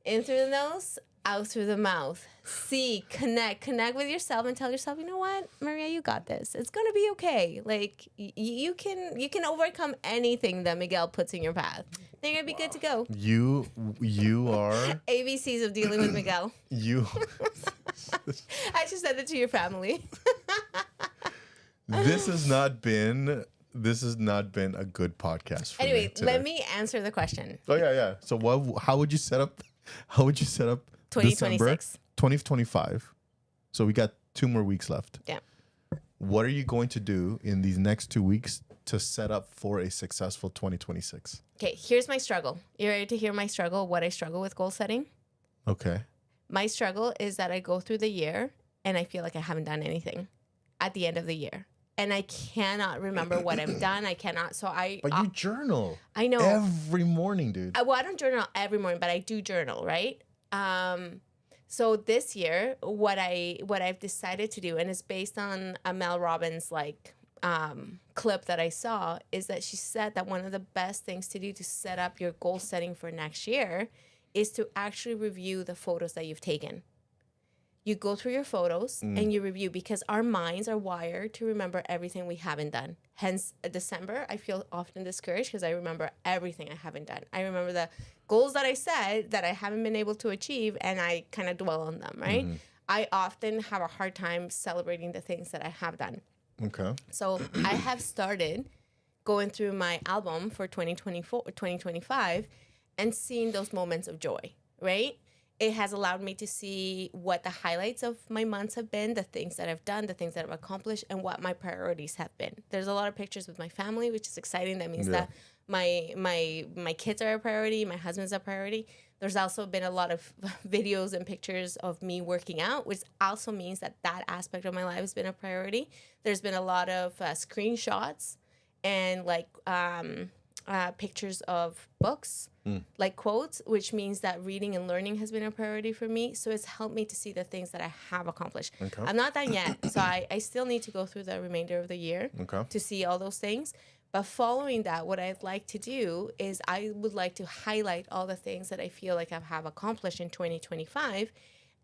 In through the nose, out through the mouth. C, connect with yourself and tell yourself, you know what, Maria, you got this. It's gonna be okay. Like you can overcome anything that Miguel puts in your path. Then you're gonna be good to go. You are ABCs of dealing with Miguel. you. I just said it to your family. This has not been a good podcast for me Anyway, today. let me answer the question. Oh yeah. So how would you set up 2026. 2025. So we got 2 more weeks left. Yeah. What are you going to do in these next 2 weeks to set up for a successful 2026? Okay, here's my struggle. You ready to hear my struggle? What I struggle with goal setting? Okay. My struggle is that I go through the year and I feel like I haven't done anything at the end of the year. And I cannot remember what I've done. I cannot. So But you journal. I know. Every morning, dude. Well, I don't journal every morning, but I do journal, right? So this year, what I've decided to do, and it's based on a Mel Robbins clip that I saw, is that she said that one of the best things to do to set up your goal setting for next year is to actually review the photos that you've taken. You go through your photos and you review, because our minds are wired to remember everything we haven't done. Hence, December, I feel often discouraged because I remember everything I haven't done. I remember the goals that I set that I haven't been able to achieve, and I kind of dwell on them, right? I often have a hard time celebrating the things that I have done. Okay. So I have started going through my album for 2025 and seeing those moments of joy, right? It has allowed me to see what the highlights of my months have been, the things that I've done, the things that I've accomplished, and what my priorities have been. There's a lot of pictures with my family, which is exciting. That means that my kids are a priority, my husband's a priority. There's also been a lot of videos and pictures of me working out, which also means that aspect of my life has been a priority. There's been a lot of screenshots and pictures of books, like quotes, which means that reading and learning has been a priority for me. So it's helped me to see the things that I have accomplished. Okay. I'm not done yet. So I still need to go through the remainder of the year Okay. to see all those things. But following that, what I'd like to do is I would like to highlight all the things that I feel like I have accomplished in 2025.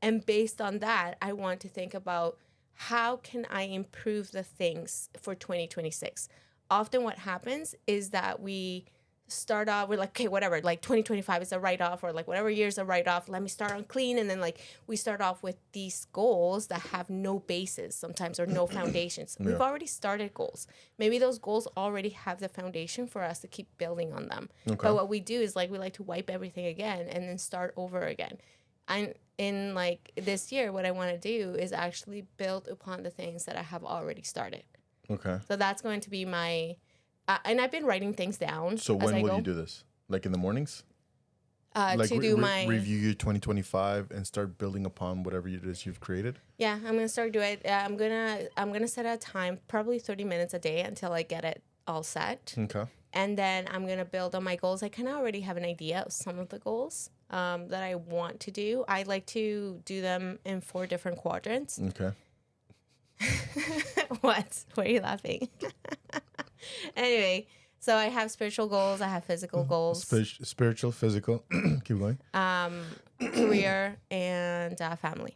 And based on that, I want to think about how can I improve the things for 2026. Often what happens is that we start off, we're like, okay, whatever, like 2025 is a write-off, or like whatever year is a write-off, let me start on clean. And then like we start off with these goals that have no basis sometimes, or no foundations. Yeah. We've already started goals. Maybe those goals already have the foundation for us to keep building on them. Okay. But what we do is like we like to wipe everything again and then start over again. And in like this year, what I want to do is actually build upon the things that I have already started. Okay. So that's going to be my, and I've been writing things down. So as when I will go, you do this? Like in the mornings? to do my review your 2025 and start building upon whatever it is you've created? Yeah, I'm gonna start doing it. I'm gonna set a time, probably 30 minutes a day until I get it all set. Okay. And then I'm gonna build on my goals. I kind of already have an idea of some of the goals that I want to do. I like to do them in 4 different quadrants. Okay. What? Why are you laughing? Anyway, so I have spiritual goals. I have physical goals, Spiritual, physical. Keep going. career, and family.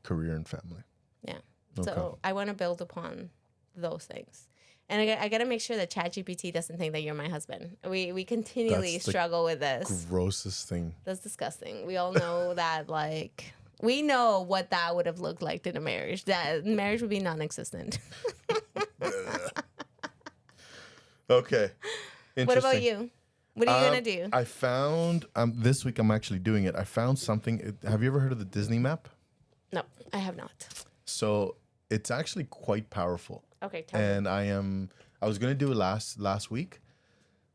Career and family. Yeah. Okay. So I want to build upon those things. And I got to make sure that ChatGPT doesn't think that you're my husband. We continually That's the struggle with this. Grossest thing. That's disgusting. We all know that, like, we know what that would have looked like in a marriage. That marriage would be non-existent. Okay. What about you? What are you going to do? I found, this week I'm actually doing it. I found something. Have you ever heard of the Disney map? No, I have not. So it's actually quite powerful. Okay, tell me. And I was going to do it last week,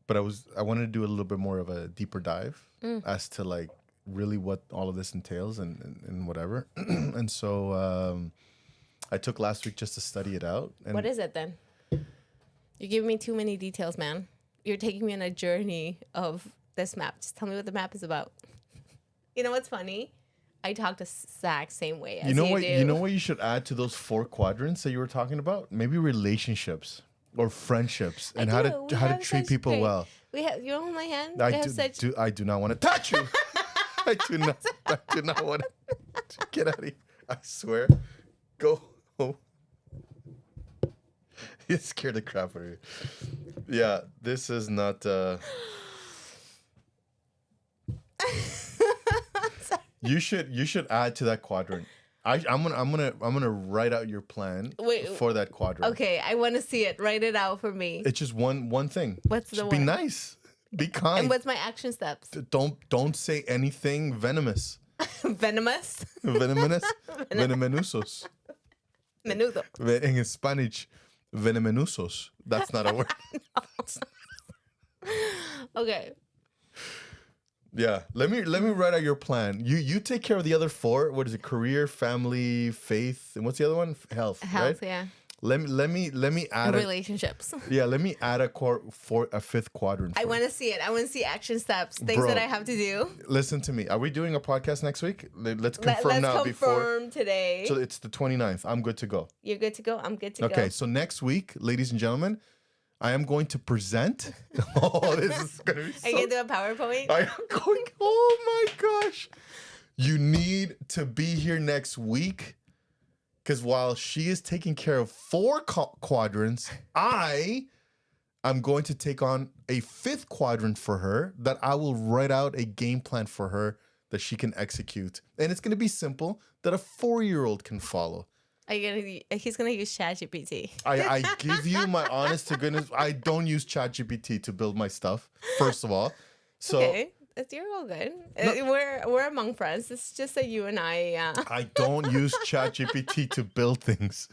but I wanted to do a little bit more of a deeper dive as to like really what all of this entails and whatever. And so I took last week just to study it out. And What is it then? You're giving me too many details, man. You're taking me on a journey of this map. Just tell me what the map is about. You know what's funny? I talk the exact same way as you know you what? do. You know what you should add to those 4 quadrants that you were talking about? Maybe relationships or friendships and how to treat people well. We have. You don't hold my hand. I do not want to touch you. I do not want to get out of here. I swear. Go home. You scared the crap out of you. Yeah, this is not. You should add to that quadrant. I'm gonna write out your plan for that quadrant. Okay, I want to see it. Write it out for me. It's just one thing. What's the just one? Be nice. Be kind. And what's my action steps? Don't say anything venomous. Venomous. Venomous. Venenosos. Menudo. In Spanish, venenosos. That's not a word. Okay. Yeah. Let me write out your plan. You take care of the other 4. What is it? Career, family, faith, and what's the other one? Health. Health. Right? Yeah. Let me add relationships. Let me add a 5th quadrant. I want to see it. I want to see action steps, things that I have to do. Listen to me. Are we doing a podcast next week? Let's confirm now confirm today. So it's the 29th. I'm good to go. You're good to go. I'm good to go. Okay, so next week, ladies and gentlemen, I am going to present. Oh, this is going to be so... Are you going to do a PowerPoint? I am going... Oh, my gosh. You need to be here next week because while she is taking care of 4 quadrants, I am going to take on a 5th quadrant for her that I will write out a game plan for her that she can execute. And it's going to be simple that a 4-year-old can follow. He's gonna use ChatGPT. I give you my honest to goodness. I don't use ChatGPT to build my stuff. First of all, so okay, you're all good. No, we're among friends. It's just that you and I. I don't use ChatGPT to build things.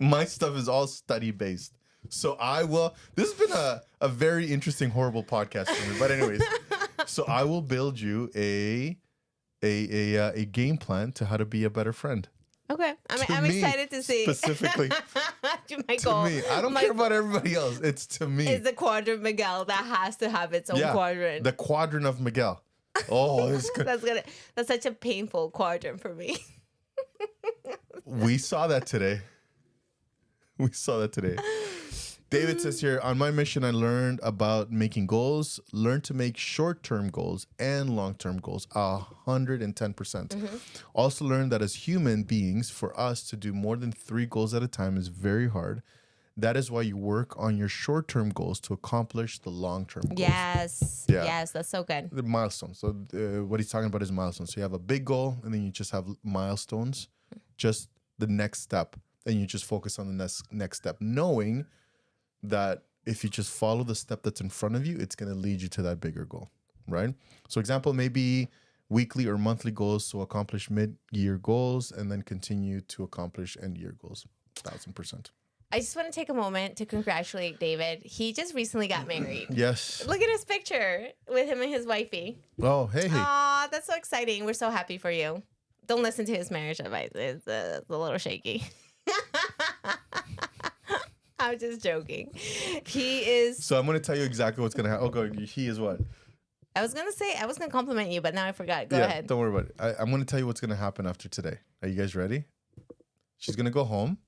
My stuff is all study based. So I will. This has been a very interesting, horrible podcast for me. But anyways, so I will build you a game plan to how to be a better friend. Okay. To I'm me, excited to see. specifically. To my To goal. me, I don't care about everybody else. It's to me. It's the quadrant Miguel that has to have its own quadrant. The quadrant of Miguel. Oh, it's good. That's such a painful quadrant for me. We saw that today. David says here, on my mission, I learned about making goals, learned to make short-term goals and long-term goals, 110%. Also learned that as human beings, for us to do more than 3 goals at a time is very hard. That is why you work on your short-term goals to accomplish the long-term goals. Yes. Yeah. Yes, that's so good. The milestones. So what he's talking about is milestones. So you have a big goal, and then you just have milestones, just the next step. And you just focus on the next step, knowing that if you just follow the step that's in front of you, it's going to lead you to that bigger goal, right? So example, maybe weekly or monthly goals to accomplish mid-year goals and then continue to accomplish end-year goals, 1,000%. I just want to take a moment to congratulate David. He just recently got married. Yes. Look at his picture with him and his wifey. Oh, hey. Aw, that's so exciting. We're so happy for you. Don't listen to his marriage advice. It's a little shaky. I'm just joking. He is. So I'm going to tell you exactly what's going to happen. Oh, God, he is what? I was going to compliment you, but now I forgot. Go ahead. Don't worry about it. I'm going to tell you what's going to happen after today. Are you guys ready? She's going to go home.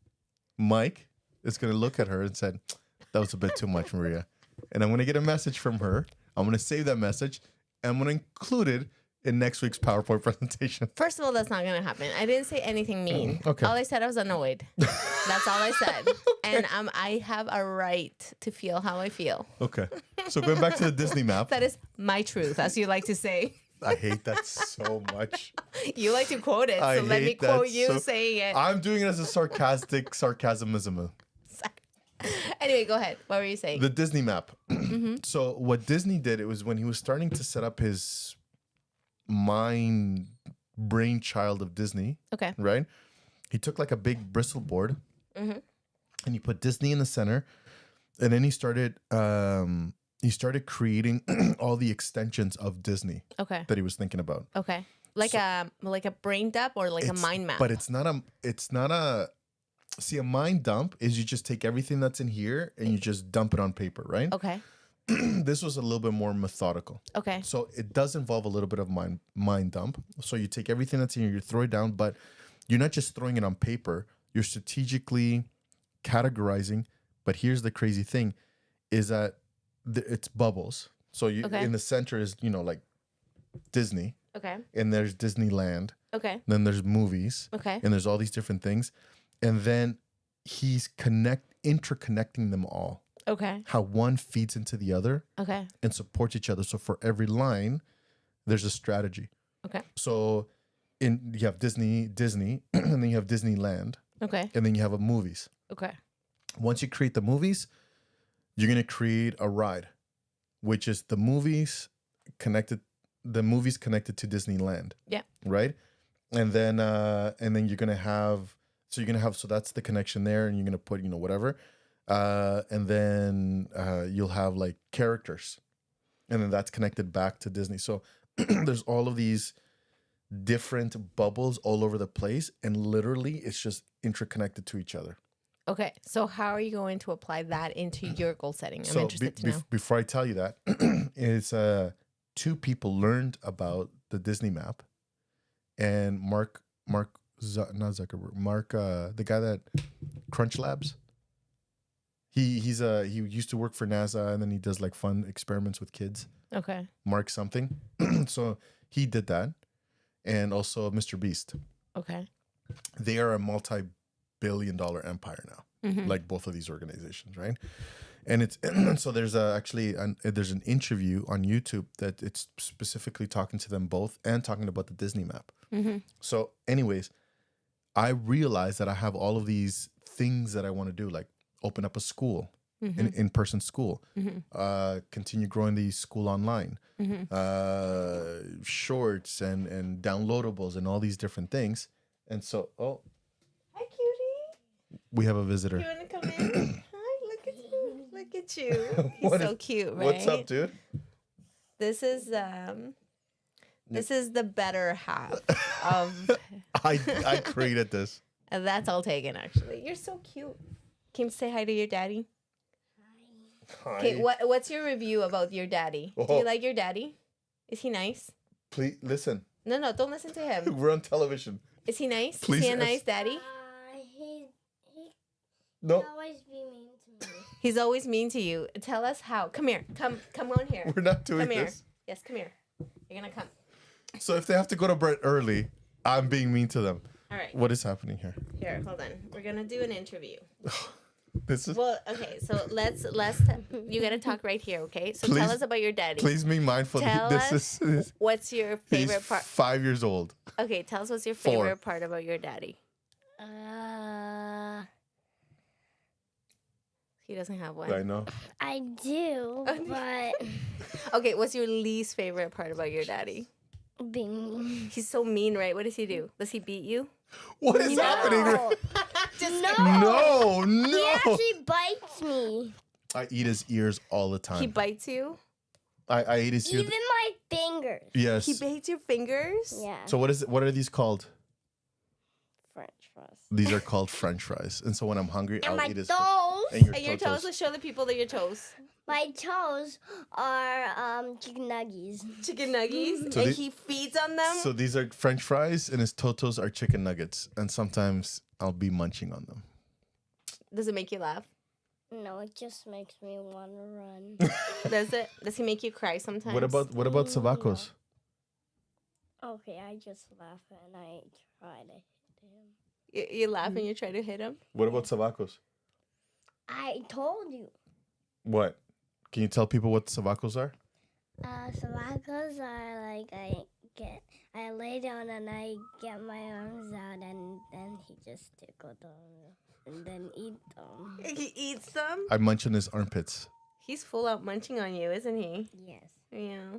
Mike is going to look at her and said, that was a bit too much, Maria. And I'm going to get a message from her. I'm going to save that message. And I'm going to include it in next week's PowerPoint presentation. First of all, that's not going to happen. I didn't say anything mean. Okay. All I said, I was annoyed. That's all I said. Okay. And I have a right to feel how I feel. Okay. So going back to the Disney map. That is my truth, as you like to say. I hate that so much. You like to quote it, so let me quote you saying it. I'm doing it as a sarcasmism. Anyway, go ahead. What were you saying? The Disney map. So what Disney did, it was when he was starting to set up his brainchild of Disney. Okay. Right? He took like a big bristle board and he put Disney in the center. And then he started creating all the extensions of Disney that he was thinking about. Okay. Like a brain dump or like a mind map. But it's not a see, a mind dump is you just take everything that's in here and you just dump it on paper, right? Okay. This was a little bit more methodical. Okay. So it does involve a little bit of mind dump. So you take everything that's in here, you throw it down, but you're not just throwing it on paper. You're strategically categorizing. But here's the crazy thing is that it's bubbles. So you in the center is, like Disney. Okay. And there's Disneyland. Okay. Then there's movies. Okay. And there's all these different things. And then he's interconnecting them all. Okay. How one feeds into the other. Okay. And supports each other. So for every line, there's a strategy. Okay. So you have Disney, and then you have Disneyland. Okay. And then you have movies. Okay. Once you create the movies, you're going to create a ride, which is the movies connected to Disneyland. Yeah. Right? And then you're going to have so that's the connection there, and you're going to put, whatever. And then you'll have like characters, and then that's connected back to Disney. So there's all of these different bubbles all over the place, and literally it's just interconnected to each other. Okay, so how are you going to apply that into your goal setting? I'm interested to know. Before I tell you that, it's 2 people learned about the Disney map, and Mark, not Zuckerberg, Mark, the guy that Crunch Labs. He used to work for NASA, and then he does like fun experiments with kids. Okay. Mark something. So he did that, and also Mr. Beast. Okay. They are a multi-billion-dollar empire now, like both of these organizations, right? And it's so there's there's an interview on YouTube that it's specifically talking to them both and talking about the Disney map. So, anyways, I realized that I have all of these things that I want to do, like open up a school, an in-person school, continue growing the school online, shorts and downloadables and all these different things. And so, hi, cutie. We have a visitor. You want to come in? Hi, look at you. Look at you. He's so cute, right? What's up, dude? This is the better half of. I created this. And that's all taken, actually. You're so cute. Can you say hi to your daddy? Hi. Okay, what's your review about your daddy? Do Oh. you like your daddy? Is he nice? Please listen. No, don't listen to him. We're on television. Is he nice? Please Is he a nice daddy? He No, always be mean to me. He's always mean to you. Tell us how. Come here. Come on here. we're not doing Come here. this. Yes, come here. You're gonna come. So if they have to go to bed early, I'm being mean to them. All right. What is happening here? Here, hold on. We're gonna do an interview. This is. Well, okay. So let's. You gotta talk right here, okay? So Please- tell us about your daddy. Please be mindful. Tell This is. What's your He's favorite part? 5 years old. Okay, tell us what's your 4. favorite part about your daddy. He doesn't have one. I know. I do, but Okay, what's your least favorite part about your daddy? being mean. He's so mean, right? What does he do? Does he beat you? What is happening? No. No, He no. actually bites me. I eat his ears all the time. He bites you? I eat his ears. Even my fingers. Yes. He bites your fingers? Yeah. So what are these called? French fries. These are called French fries. And so when I'm hungry, And I'll my eat his. toes. And your toes, let's show the people that your toes. My toes are chicken nuggies. Chicken nuggies. So and the- he feeds on them. So these are French fries, and his totos are chicken nuggets. And sometimes I'll be munching on them. Does it make you laugh? No, it just makes me want to run. Does it? Does he make you cry sometimes? What about sabacos? Okay, I just laugh and I try to hit him. You laugh and you try to hit him? What about sabacos? I told you. What? Can you tell people what sabacos are? Salacos are like I lay down and I get my arms out and then he just tickle them and then eat them. He eats them? I munch on his armpits. He's full out munching on you, isn't he? Yes. Yeah.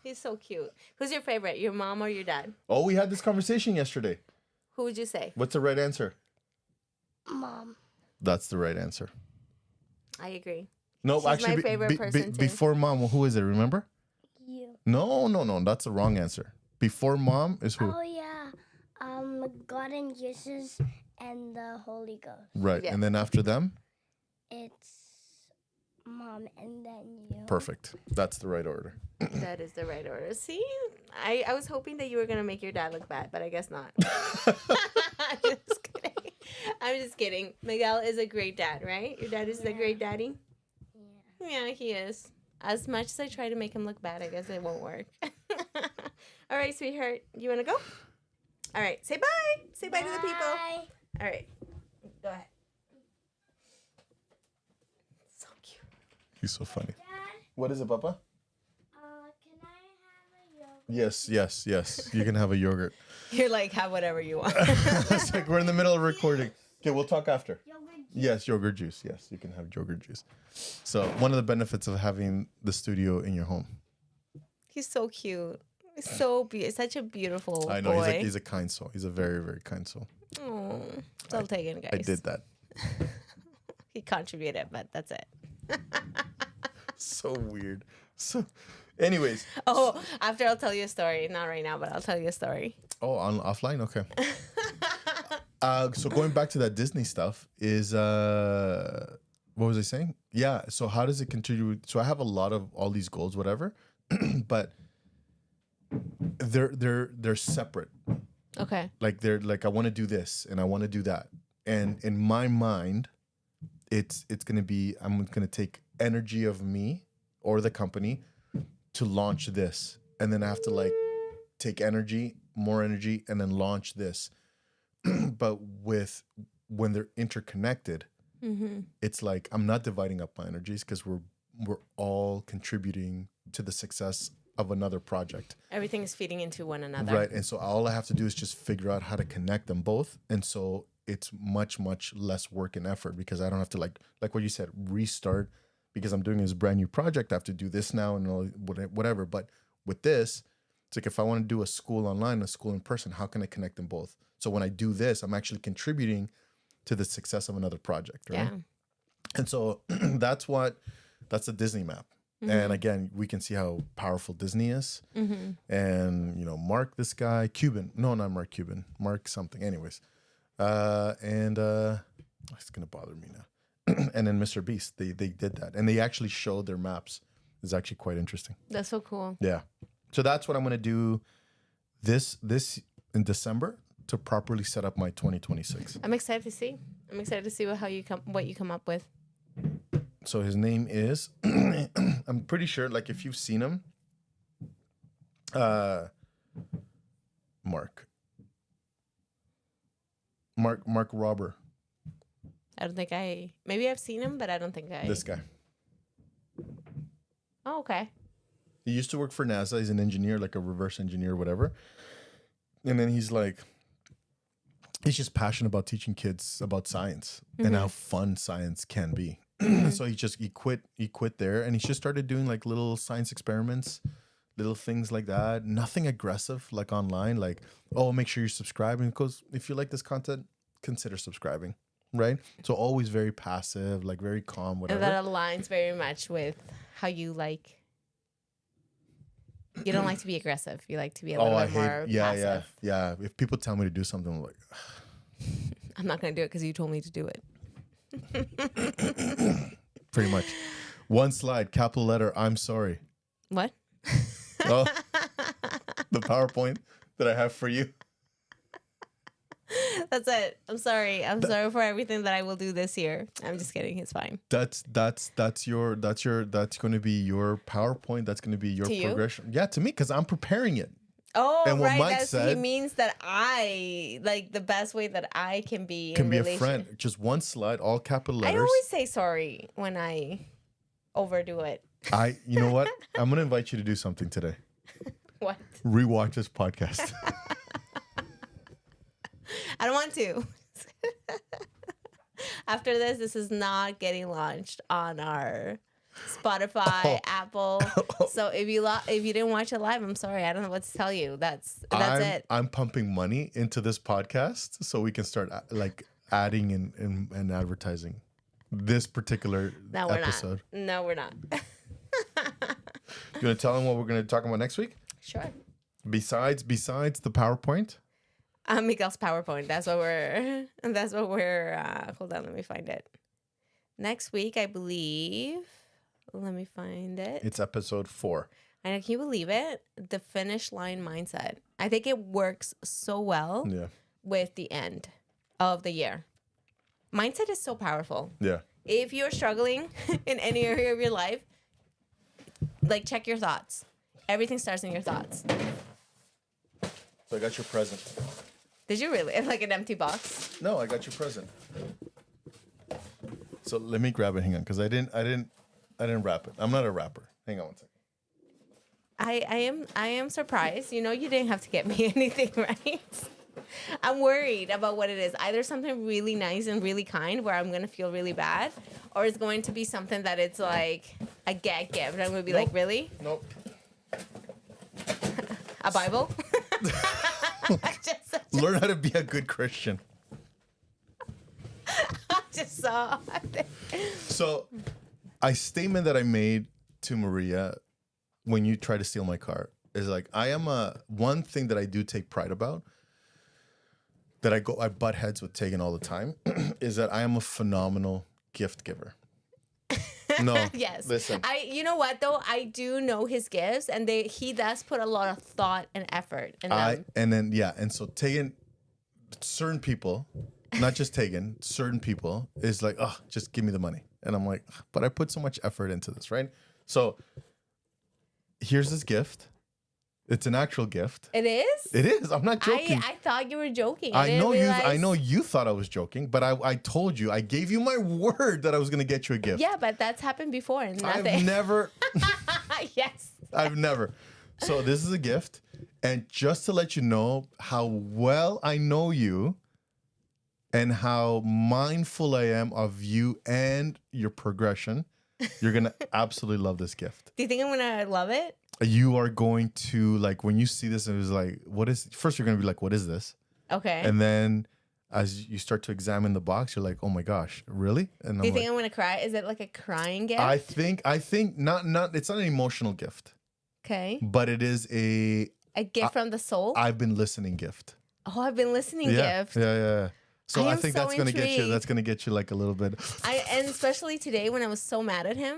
He's so cute. Who's your favorite, your mom or your dad? Oh, we had this conversation yesterday. Who would you say? What's the right answer? Mom. That's the right answer. I agree. No, She's actually, my favorite person, too. before mom, who is it? Remember? You. No, that's the wrong answer. Before mom is who? Oh yeah. God and Jesus and the Holy Ghost. Right, Yeah. and then after them, It's Mom and then you. perfect. That's the right order. That is the right order. See? I was hoping that you were going to make your dad look bad, but I guess not. I'm just kidding. Miguel is a great dad, right? Your dad is a great daddy? Yeah, he is. As much as I try to make him look bad, I guess it won't work. All right, sweetheart. You want to go? All right. Say bye. Say bye to the people. Bye. All right. Go ahead. So cute. He's so funny. Dad, What is it, Papa? can I have a yogurt? Yes. You can have a yogurt. You're like, have whatever you want. It's like we're in the middle of recording. Okay, we'll talk after. Yogurt. Yes, yogurt juice. Yes, you can have yogurt juice. So one of the benefits of having the studio in your home. He's so cute. He's so such a beautiful I know boy. he's a kind soul. He's a very, very kind soul. Oh, it's all taken, guys. I did that. He contributed, but that's it. So weird. So, anyways. Oh, after I'll tell you a story. Not right now, but I'll tell you a story. Oh, on offline. Okay. So going back to that Disney stuff is what was I saying? Yeah. So how does it contribute? So I have a lot of all these goals, whatever, but they're separate. Okay. Like they're like, I want to do this and I want to do that. And in my mind, it's gonna be, I'm gonna take energy of me or the company to launch this. And then I have to like take energy, more energy, and then launch this. But when they're interconnected, it's like I'm not dividing up my energies because we're all contributing to the success of another project. Everything is feeding into one another. Right. And so all I have to do is just figure out how to connect them both. And so it's much, much less work and effort because I don't have to like what you said, restart because I'm doing this brand new project. I have to do this now and all, whatever. But with this, it's like if I want to do a school online, a school in person, how can I connect them both? So when I do this, I'm actually contributing to the success of another project, right? Yeah. And so that's the Disney map. And again, we can see how powerful Disney is. And, Mark, this guy, Cuban. No, not Mark Cuban. Mark something. Anyways, It's gonna bother me now. And then Mr. Beast, they did that, and they actually showed their maps. It's actually quite interesting. That's so cool. Yeah. So that's what I'm gonna do this in December to properly set up my 2026. I'm excited to see. I'm excited to see what you come up with. So his name is, I'm pretty sure, like if you've seen him, Mark Robber. I don't think maybe I've seen him, but I don't think This guy. Oh, okay. He used to work for NASA. He's an engineer, like a reverse engineer, whatever. And then he's just passionate about teaching kids about science and how fun science can be. So he quit there, and he just started doing like little science experiments, little things like that. Nothing aggressive, like online, like, oh, make sure you're subscribing, because if you like this content, consider subscribing, right? So always very passive, like very calm, whatever. And that aligns very much with how you like. You don't like to be aggressive. You like to be a little bit more passive. Yeah. If people tell me to do something, I'm like, I'm not going to do it because you told me to do it. pretty much. One slide, capital letter, I'm sorry. What? Oh, the PowerPoint that I have for you. That's it. I'm sorry. I'm sorry for everything that I will do this year. I'm just kidding. It's fine. That's going to be your PowerPoint. That's going to be your To you? progression. Yeah, to me, because I'm preparing it. Oh, And what right. Mike He said- means that I, like, the best way that I can be Can in be a relation. friend. Just one slide, all capital I letters. always say sorry when I overdo it. You know what? I'm going to invite you to do something today. What? Rewatch this podcast. I don't want to. After this is not getting launched on our Spotify, Apple. So if you didn't watch it live, I'm sorry. I don't know what to tell you. That's it. I'm pumping money into this podcast so we can start like adding and advertising this particular No, we're episode. not. No, we're not. You want to tell them what we're going to talk about next week? Sure. Besides the PowerPoint? Miguel's PowerPoint. That's what we're. Hold on, let me find it. Next week, I believe. Let me find it. It's episode 4. And can you believe it? The finish line mindset. I think it works so well Yeah. with the end of the year. Mindset is so powerful. Yeah. If you're struggling in any area of your life, like check your thoughts. Everything starts in your thoughts. So I got your present. Did you really? Like an empty box? No, I got your present. So let me grab it. Hang on, because I didn't wrap it. I'm not a rapper. Hang on one second. I am surprised. You know, you didn't have to get me anything, right? I'm worried about what it is. Either something really nice and really kind where I'm going to feel really bad, or it's going to be something that it's like a gag gift. I'm going to be like, really? Nope. A Bible? Learn how to be a good Christian. I just saw. So, a statement that I made to Maria when you try to steal my car is like, one thing that I do take pride about, that I butt heads with Tegan all the time, is that I am a phenomenal gift giver. No. Yes. Listen. You know what though? I do know his gifts, and he does put a lot of thought and effort in them. And so Tegan, certain people, not just Tegan, certain people is like, oh, just give me the money. And I'm like, but I put so much effort into this, right? So here's this gift. It's an actual gift. It is? It is. I'm not joking. I thought you were joking. I know realize... you thought I was joking, but I told you, I gave you my word that I was going to get you a gift. Yeah, but that's happened before. And I've nothing. never. Yes. I've never. So this is a gift. And just to let you know how well I know you and how mindful I am of you and your progression, you're going to absolutely love this gift. Do you think I'm going to love it? You are going to, like, when you see this, it was like, first you're going to be like, what is this? Okay. And then as you start to examine the box, you're like, oh my gosh, really? And Do you think I'm going to cry? Is it like a crying gift? I think not, it's not an emotional gift, okay. but it is a gift from the soul? I've been listening gift. Oh, I've been listening Yeah, gift. yeah. So I am think so that's gonna get you. intrigued. That's gonna get you like a little bit. And especially today when I was so mad at him.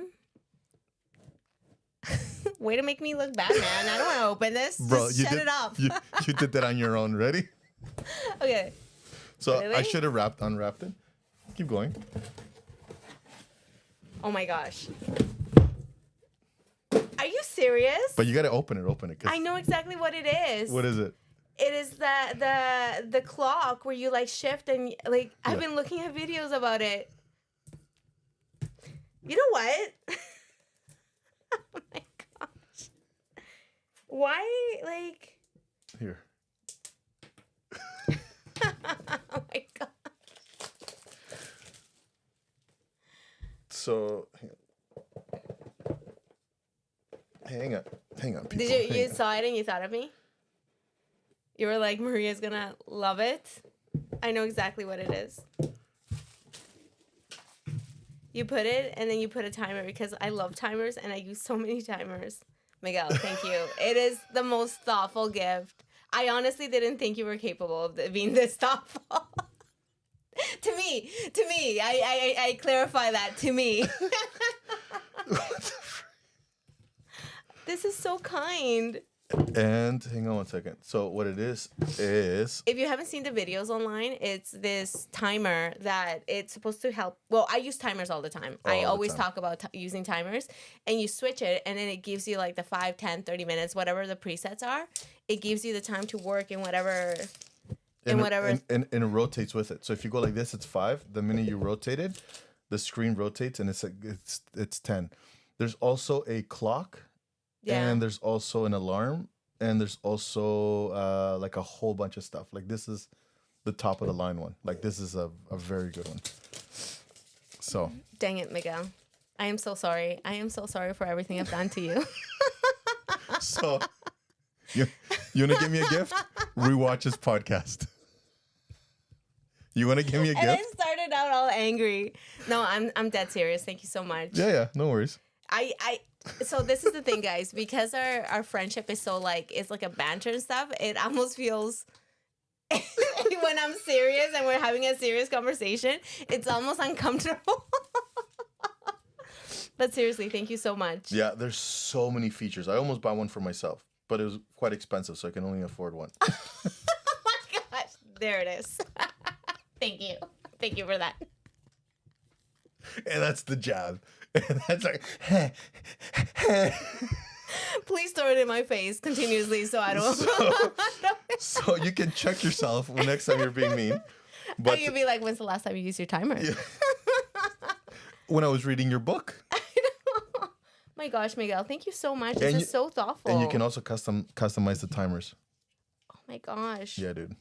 Way to make me look bad, man. I don't want to open this. Bro, Just you shut did, it up. You did that on your own. Ready? Okay. So I Really? should have unwrapped it. Keep going. Oh my gosh. Are you serious? But you gotta open it. Open it. 'Cause I know exactly what it is. what is it? It is the clock where you like shift and like I've Yeah. been looking at videos about it. You know what? Oh my gosh. Why like Here. oh my god. So hang on, people. Did you hang on. saw it and you thought of me? You were like, Maria's gonna love it. I know exactly what it is. You put it and then you put a timer because I love timers and I use so many timers. Miguel, thank you. It is the most thoughtful gift. I honestly didn't think you were capable of being this thoughtful. to me, I clarify that to me. This is so kind. And hang on one second. So what it is If you haven't seen the videos online, it's this timer that it's supposed to help. Well, I use timers all the time. I All the always time. talk about using timers, and you switch it and then it gives you like the 5, 10, 30 minutes, whatever the presets are. It gives you the time to work in whatever. and whatever. and it rotates with it. So if you go like this, it's 5. The minute you rotate it, the screen rotates and it's 10. There's also a clock. Yeah. And there's also an alarm, and there's also like a whole bunch of stuff. Like this is the top of the line one. Like this is a very good one. So Dang it, Miguel. I am so sorry. I am so sorry for everything I've done to you. so you wanna give me a gift? Rewatch this podcast. You wanna give me a And I gift? started out all angry. No, I'm dead serious. Thank you so much. Yeah, no worries. So this is the thing, guys, because our friendship is so like it's like a banter and stuff, it almost feels when I'm serious and we're having a serious conversation, it's almost uncomfortable. But seriously, thank you so much. Yeah, there's so many features. I almost bought one for myself, but it was quite expensive, so I can only afford one. Oh my gosh. There it is. Thank you. Thank you for that. And that's the jab. And that's like Please throw it in my face continuously so I don't so you can check yourself when next time you're being mean. But you'd be like, when's the last time you used your timer? Yeah. When I was reading your book. My gosh, Miguel, thank you so much. And This is so thoughtful. And you can also customize the timers. Oh my gosh. Yeah, dude.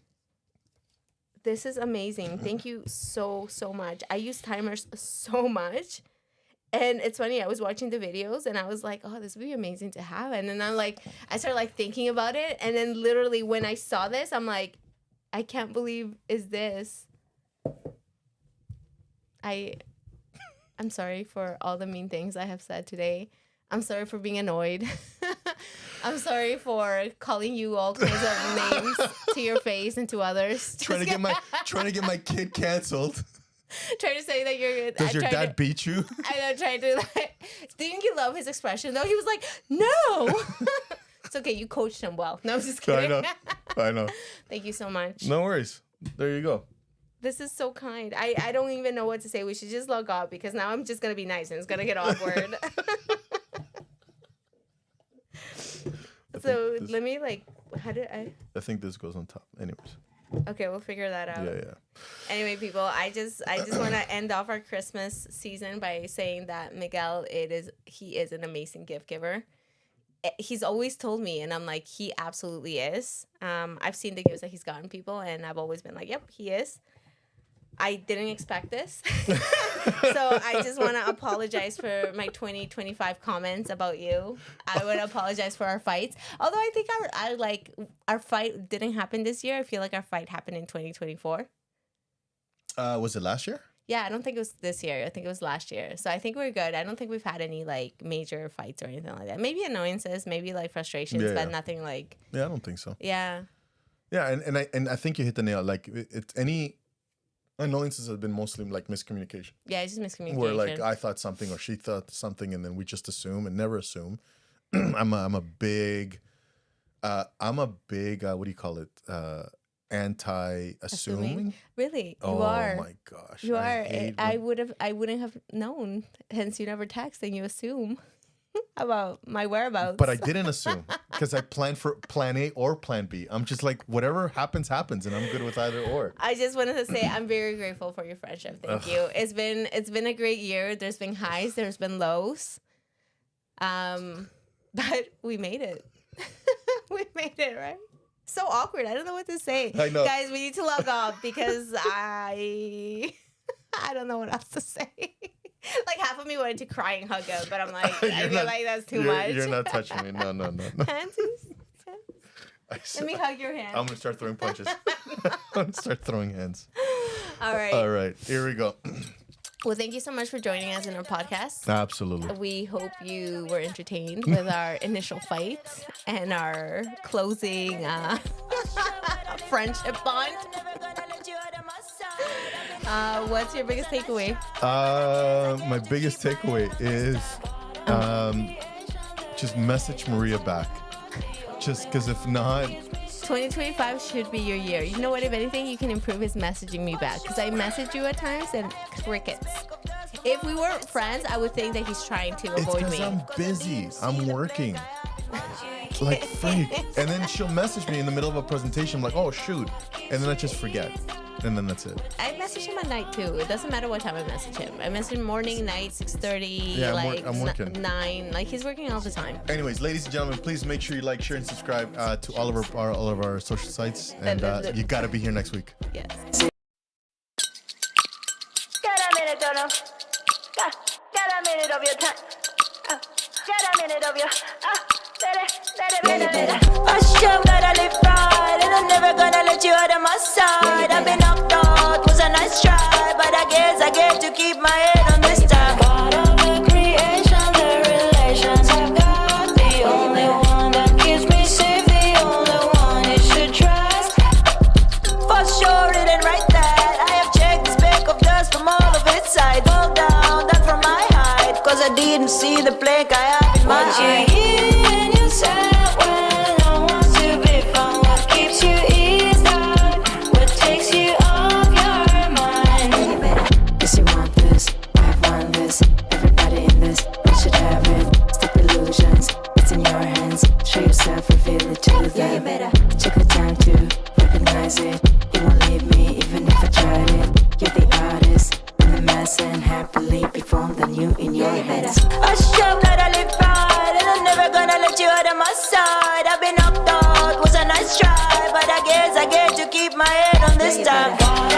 This is amazing. Thank you so much. I use timers so much. And it's funny, I was watching the videos and I was like, oh, this would be amazing to have. And then I started like thinking about it. And then literally when I saw this, I'm like, I can't believe is this. I'm sorry for all the mean things I have said today. I'm sorry for being annoyed. I'm sorry for calling you all kinds of names to your face and to others. Trying to get my kid canceled. Trying to say that you're. Does your dad beat you? I know, trying to like. Didn't you love his expression though? He was like, "No." It's okay. You coached him well. No, I'm just kidding. I know. Thank you so much. No worries. There you go. This is so kind. I don't even know what to say. We should just log off because now I'm just gonna be nice and it's gonna get awkward. So let me like. How did I? I think this goes on top. Anyways. Okay, we'll figure that out. Yeah. Anyway, people, I just want to end off our Christmas season by saying that Miguel, he is an amazing gift giver. He's always told me, and I'm like, he absolutely is. I've seen the gifts that he's gotten people, and I've always been like, yep, he is. I didn't expect this. So I just want to apologize for my 2025 comments about you. I would apologize for our fights. Although I think our fight didn't happen this year. I feel like our fight happened in 2024. Was it last year? Yeah, I don't think it was this year. I think it was last year. So I think we're good. I don't think we've had any like major fights or anything like that. Maybe annoyances, maybe like frustrations, but nothing like. Yeah, I don't think so. Yeah. Yeah, and I think you hit the nail. Like it's My annoyances have been mostly like miscommunication. Yeah, it's just miscommunication. Where like I thought something or she thought something, and then we just assume and never assume. I'm a big what do you call it? Anti-assuming. Really, you Oh are. my gosh, You are. I hate wouldn't have known. Hence, you never text and you assume about my whereabouts. But I didn't assume because I planned for plan A or plan B. I'm just like, whatever happens, happens, and I'm good with either or. I just wanted to say I'm very grateful for your friendship. Thank you. It's been a great year. There's been highs, there's been lows. But we made it. We made it, right? So awkward. I don't know what to say. I know. Guys, we need to log off because I don't know what else to say. Like half of me wanted to cry and hug him, but I'm like, I feel like that's too much. You're not touching me. No. Hands? Let me hug your hand. I'm gonna start throwing punches. I'm gonna start throwing hands. All right. All right, here we go. Well, thank you so much for joining us in our podcast. Absolutely. We hope you were entertained with our initial fight and our closing friendship bond. What's your biggest takeaway? My biggest takeaway is just message Maria back. Just because if not... 2025 should be your year. You know what? If anything, you can improve his messaging me back. Because I message you at times and crickets. If we weren't friends, I would think that he's trying to avoid It's me. because I'm busy. I'm working. Like freak. And then she'll message me in the middle of a presentation. I'm like, oh, shoot. And then I just forget. And then that's it. I message him at night too. It doesn't matter what time I message him. I message him morning, night, 6:30, Yeah, like I'm working. 9. Like he's working all the time. Anyways, ladies and gentlemen, please make sure you like, share, and subscribe to all of our social sites. And you got to be here next week. Yes. Got a minute, don't know. Got a minute of your time. Got a minute of your. Let it. Hush up, gotta live right, and I'm never gonna let you out of my side. I've been knocked out, was a nice try, but I guess I get to keep my head on this time. Part of the creation, the relations I've got, the only one that keeps me safe, the only one you should trust. For sure, it ain't right that I have checked the speck of dust from all of its sides. Fall down, that from my height, cause I didn't see the plank I have in my eye. And you said when no one's to be found, what keeps you eased out, what takes you off your mind. Yes, you want this, I want this. Everybody in this, we should have it. Stop illusions, it's in your hands. Show yourself, reveal it to them. Take the time to recognize it. You won't leave me, even if I tried it. You're the artist, I'm the mess, and happily perform the new in your hands. Hush up, let I live right, and I'm never gonna let you out of my side. I've been knocked out, was a nice try, but I guess I get to keep my head on this time.